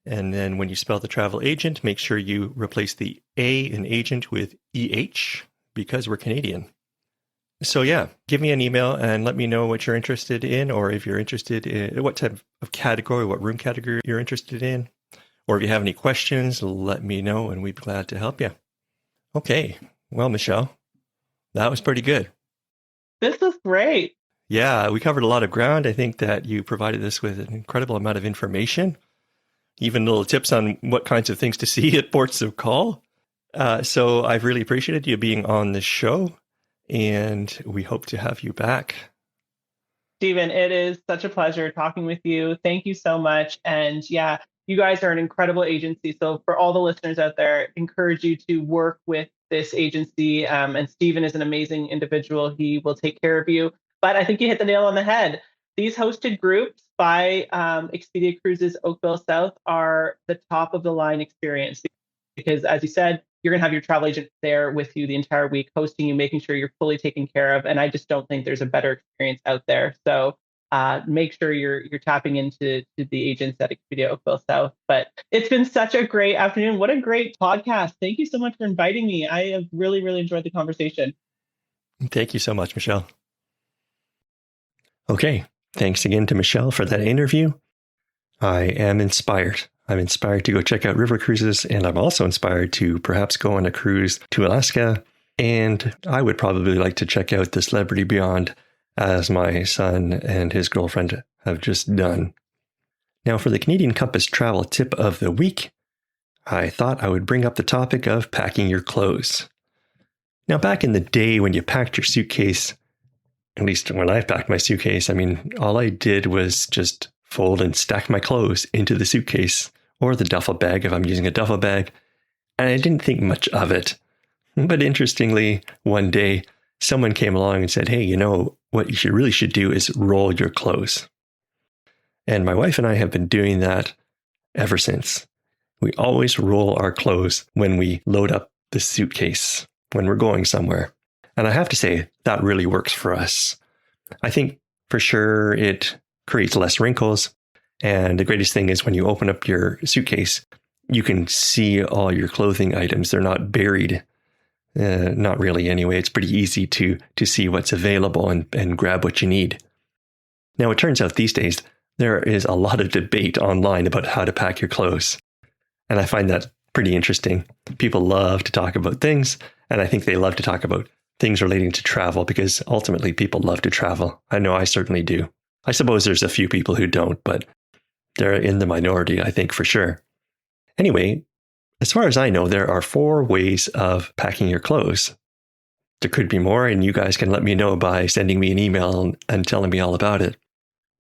And then when you spell the travel agent, make sure you replace the A in agent with EH because we're Canadian. So yeah, give me an email and let me know what you're interested in, or if you're interested in what type of category, what room category you're interested in. Or if you have any questions, let me know and we'd be glad to help you. Okay. Well, Michele, that was pretty good. This was great. Yeah, we covered a lot of ground. I think that you provided us with an incredible amount of information, even little tips on what kinds of things to see at ports of call. So I've really appreciated you being on the show, and we hope to have you back. Stephen, it is such a pleasure talking with you. Thank you so much. And yeah, you guys are an incredible agency. So for all the listeners out there, encourage you to work with this agency. And Stephen is an amazing individual. He will take care of you. But I think you hit the nail on the head. These hosted groups by Expedia Cruises Oakville South are the top of the line experience because, as you said, you're going to have your travel agent there with you the entire week, hosting you, making sure you're fully taken care of. And I just don't think there's a better experience out there. So make sure you're tapping into the agents at Expedia Oakville South. But it's been such a great afternoon. What a great podcast. Thank you so much for inviting me. I have really, really enjoyed the conversation. Thank you so much, Michele. Okay. Thanks again to Michele for that interview. I am inspired. I'm inspired to go check out river cruises, and I'm also inspired to perhaps go on a cruise to Alaska. And I would probably like to check out the Celebrity Beyond, as my son and his girlfriend have just done. Now, for the Canadian Compass travel tip of the week, I thought I would bring up the topic of packing your clothes. Now, back in the day when you packed your suitcase, at least when I packed my suitcase, I mean, all I did was just fold and stack my clothes into the suitcase or the duffel bag if I'm using a duffel bag. And I didn't think much of it. But interestingly, one day, someone came along and said, hey, you know, what you really should do is roll your clothes. And my wife and I have been doing that ever since. We always roll our clothes when we load up the suitcase, when we're going somewhere. And I have to say, that really works for us. I think for sure it creates less wrinkles. And the greatest thing is when you open up your suitcase, you can see all your clothing items. They're not buried. Not really anyway. It's pretty easy to see what's available and grab what you need. Now, it turns out these days, there is a lot of debate online about how to pack your clothes. And I find that pretty interesting. People love to talk about things, and I think they love to talk about things relating to travel because ultimately people love to travel. I know I certainly do. I suppose there's a few people who don't, but they're in the minority, I think, for sure. Anyway, as far as I know, there are 4 ways of packing your clothes. There could be more, and you guys can let me know by sending me an email and telling me all about it.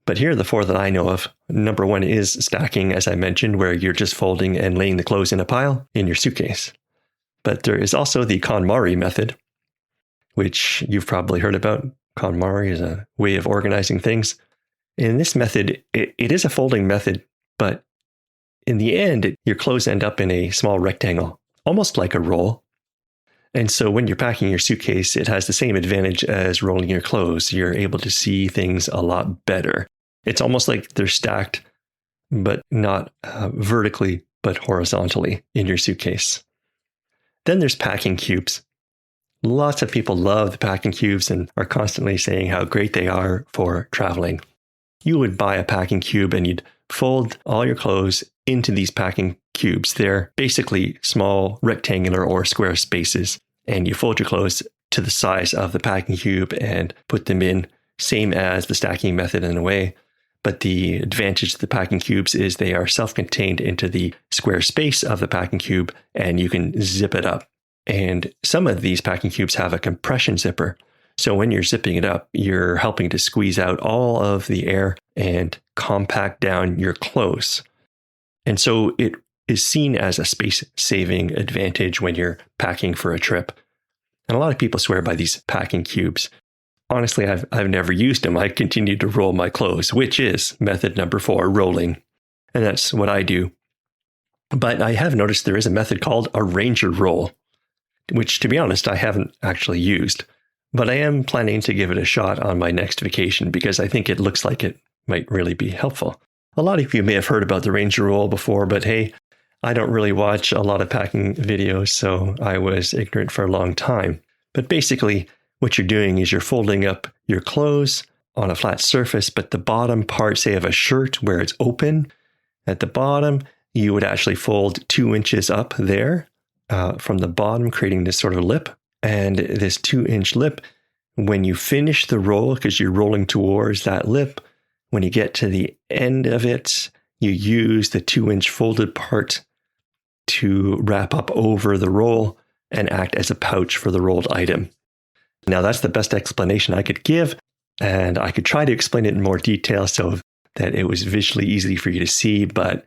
But here are the 4 that I know of. Number 1 is stacking, as I mentioned, where you're just folding and laying the clothes in a pile in your suitcase. But there is also the KonMari method, which you've probably heard about. KonMari is a way of organizing things. In this method, it is a folding method, but in the end, your clothes end up in a small rectangle, almost like a roll. And so when you're packing your suitcase, it has the same advantage as rolling your clothes. You're able to see things a lot better. It's almost like they're stacked, but not vertically, but horizontally in your suitcase. Then there's packing cubes. Lots of people love the packing cubes and are constantly saying how great they are for traveling. You would buy a packing cube and you'd fold all your clothes into these packing cubes. They're basically small rectangular or square spaces, and you fold your clothes to the size of the packing cube and put them in, same as the stacking method in a way. But the advantage of the packing cubes is they are self-contained into the square space of the packing cube, and you can zip it up. And some of these packing cubes have a compression zipper. So when you're zipping it up, you're helping to squeeze out all of the air and compact down your clothes. And so it is seen as a space-saving advantage when you're packing for a trip. And a lot of people swear by these packing cubes. Honestly, I've never used them. I continue to roll my clothes, which is method number 4, rolling. And that's what I do. But I have noticed there is a method called a Ranger roll, which, to be honest, I haven't actually used. But I am planning to give it a shot on my next vacation because I think it looks like it might really be helpful. A lot of you may have heard about the Ranger roll before, but hey, I don't really watch a lot of packing videos, so I was ignorant for a long time. But basically, what you're doing is you're folding up your clothes on a flat surface, but the bottom part, say, of a shirt where it's open, at the bottom, you would actually fold 2 inches up there from the bottom, creating this sort of lip. And this 2-inch lip, when you finish the roll, because you're rolling towards that lip, when you get to the end of it, you use the 2-inch folded part to wrap up over the roll and act as a pouch for the rolled item. Now, that's the best explanation I could give, and I could try to explain it in more detail so that it was visually easy for you to see, but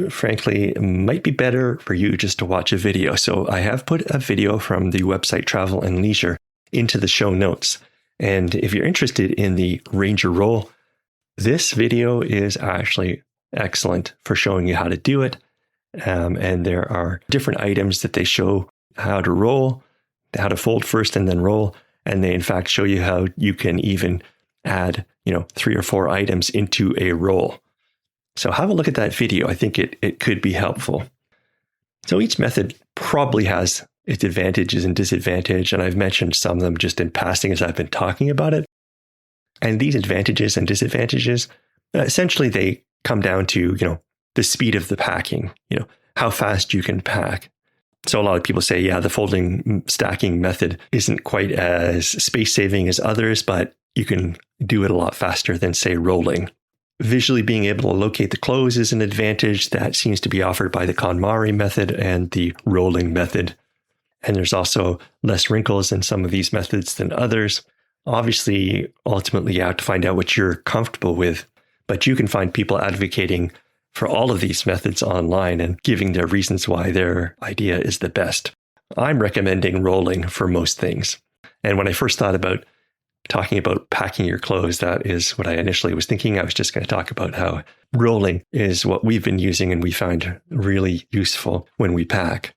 frankly, it might be better for you just to watch a video. So I have put a video from the website Travel and Leisure into the show notes. And if you're interested in the Ranger roll, this video is actually excellent for showing you how to do it. And there are different items that they show how to roll, how to fold first and then roll. And they in fact show you how you can even add, 3 or 4 items into a roll. So have a look at that video. I think it could be helpful. So each method probably has its advantages and disadvantages, and I've mentioned some of them just in passing as I've been talking about it. And these advantages and disadvantages, essentially they come down to, the speed of the packing, how fast you can pack. So a lot of people say, yeah, the folding stacking method isn't quite as space-saving as others, but you can do it a lot faster than, say, rolling. Visually being able to locate the clothes is an advantage that seems to be offered by the KonMari method and the rolling method. And there's also less wrinkles in some of these methods than others. Obviously, ultimately, you have to find out what you're comfortable with, but you can find people advocating for all of these methods online and giving their reasons why their idea is the best. I'm recommending rolling for most things. And when I first thought about talking about packing your clothes, that is what I initially was thinking. I was just going to talk about how rolling is what we've been using and we find really useful when we pack.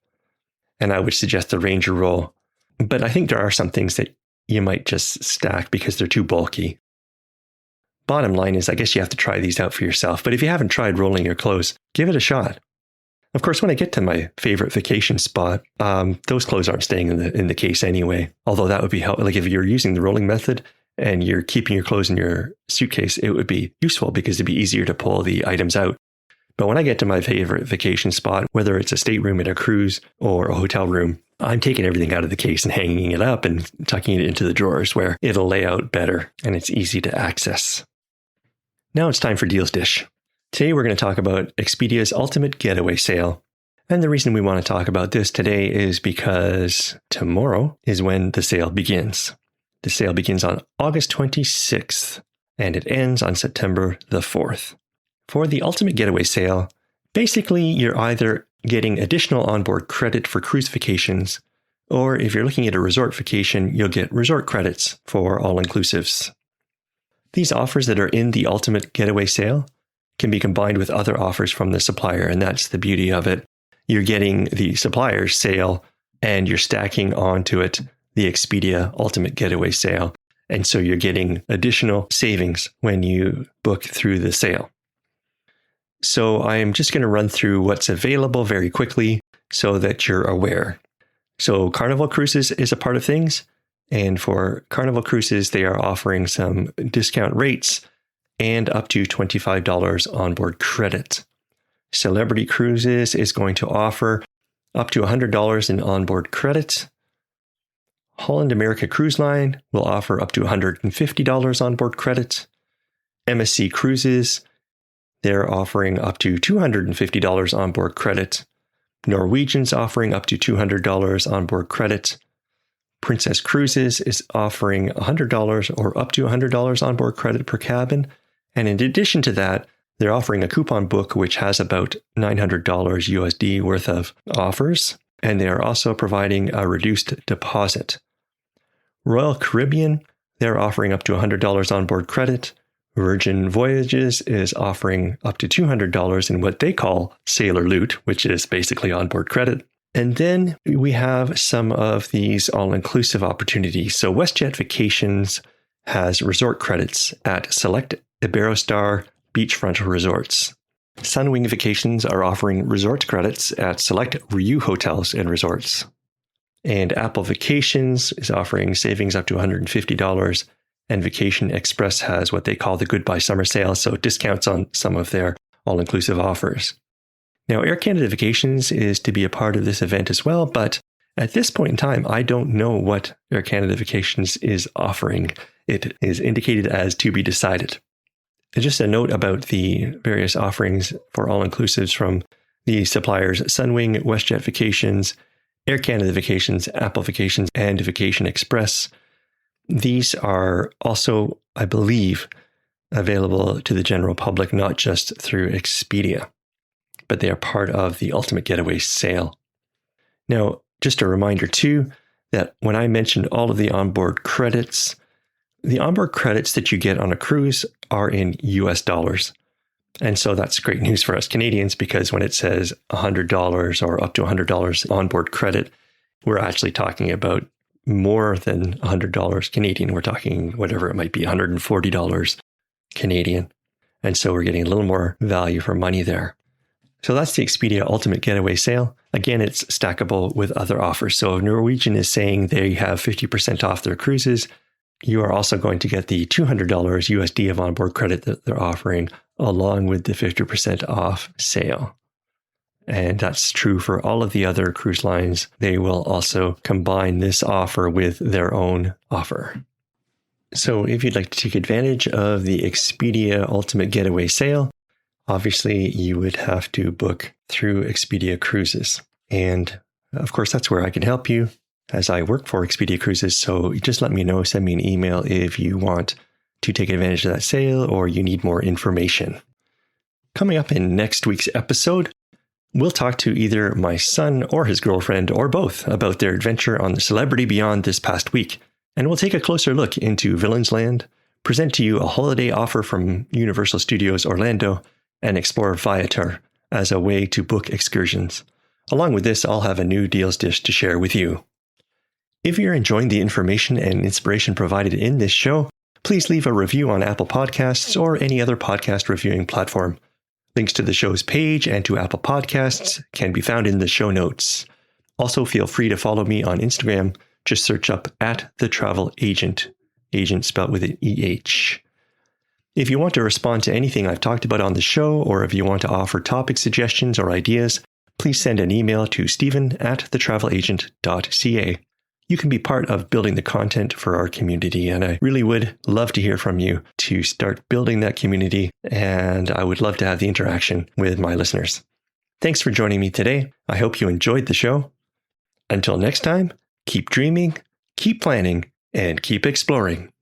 And I would suggest the Ranger roll. But I think there are some things that you might just stack because they're too bulky. Bottom line is, I guess you have to try these out for yourself. But if you haven't tried rolling your clothes, give it a shot. Of course, when I get to my favorite vacation spot, those clothes aren't staying in the case anyway. Although that would be helpful. Like if you're using the rolling method and you're keeping your clothes in your suitcase, it would be useful because it'd be easier to pull the items out. But when I get to my favorite vacation spot, whether it's a stateroom at a cruise or a hotel room, I'm taking everything out of the case and hanging it up and tucking it into the drawers where it'll lay out better and it's easy to access. Now it's time for Deals Dish. Today we're going to talk about Expedia's Ultimate Getaway Sale. And the reason we want to talk about this today is because tomorrow is when the sale begins. The sale begins on August 26th and it ends on September the 4th. For the Ultimate Getaway Sale, basically you're either getting additional onboard credit for cruise vacations, or if you're looking at a resort vacation, you'll get resort credits for all-inclusives. These offers that are in the Ultimate Getaway Sale can be combined with other offers from the supplier, and that's the beauty of it. You're getting the supplier's sale, and you're stacking onto it the Expedia Ultimate Getaway Sale, and so you're getting additional savings when you book through the sale. So I'm just going to run through what's available very quickly so that you're aware. So Carnival Cruises is a part of things. And for Carnival Cruises, they are offering some discount rates and up to $25 onboard credit. Celebrity Cruises is going to offer up to $100 in onboard credit. Holland America Cruise Line will offer up to $150 onboard credit. MSC Cruises, they're offering up to $250 onboard credit. Norwegian's offering up to $200 onboard credit. Princess Cruises is offering $100 or up to $100 onboard credit per cabin. And in addition to that, they're offering a coupon book which has about $900 USD worth of offers. And they are also providing a reduced deposit. Royal Caribbean, they're offering up to $100 onboard credit. Virgin Voyages is offering up to $200 in what they call Sailor Loot, which is basically onboard credit. And then we have some of these all-inclusive opportunities. So WestJet Vacations has resort credits at select Iberostar beachfront resorts. Sunwing Vacations are offering resort credits at select Riu hotels and resorts. And Apple Vacations is offering savings up to $150. And Vacation Express has what they call the Goodbye Summer Sale, so discounts on some of their all-inclusive offers. Now, Air Canada Vacations is to be a part of this event as well, but at this point in time, I don't know what Air Canada Vacations is offering. It is indicated as to be decided. And just a note about the various offerings for all-inclusives from the suppliers Sunwing, WestJet Vacations, Air Canada Vacations, Apple Vacations, and Vacation Express. These are also, I believe, available to the general public, not just through Expedia, but they are part of the Ultimate Getaway Sale. Now, just a reminder too, that when I mentioned all of the onboard credits, the onboard credits that you get on a cruise are in US dollars. And so that's great news for us Canadians, because when it says $100 or up to $100 onboard credit, we're actually talking about more than $100 Canadian. We're talking whatever it might be, $140 Canadian. And so we're getting a little more value for money there. So that's the Expedia Ultimate Getaway Sale. Again, it's stackable with other offers. So if Norwegian is saying they have 50% off their cruises, you are also going to get the $200 USD of onboard credit that they're offering, along with the 50% off sale. And that's true for all of the other cruise lines. They will also combine this offer with their own offer. So if you'd like to take advantage of the Expedia Ultimate Getaway Sale, obviously you would have to book through Expedia Cruises. And of course, that's where I can help you as I work for Expedia Cruises. So just let me know, send me an email if you want to take advantage of that sale or you need more information. Coming up in next week's episode, We'll talk to either my son or his girlfriend or both about their adventure on the Celebrity Beyond this past week, and we'll take a closer look into Villains Land, present to you a holiday offer from Universal Studios Orlando, and explore Viator as a way to book excursions. Along with this, I'll have a new deals dish to share with you. If you're enjoying the information and inspiration provided in this show, please leave a review on Apple Podcasts or any other podcast reviewing platform. Links to the show's page and to Apple Podcasts can be found in the show notes. Also, feel free to follow me on Instagram. Just search up @thetravelagent, agent spelled with an EH. If you want to respond to anything I've talked about on the show, or if you want to offer topic suggestions or ideas, please send an email to stephen@thetravelagent.ca. You can be part of building the content for our community, and I really would love to hear from you to start building that community, and I would love to have the interaction with my listeners. Thanks for joining me today. I hope you enjoyed the show. Until next time, keep dreaming, keep planning, and keep exploring.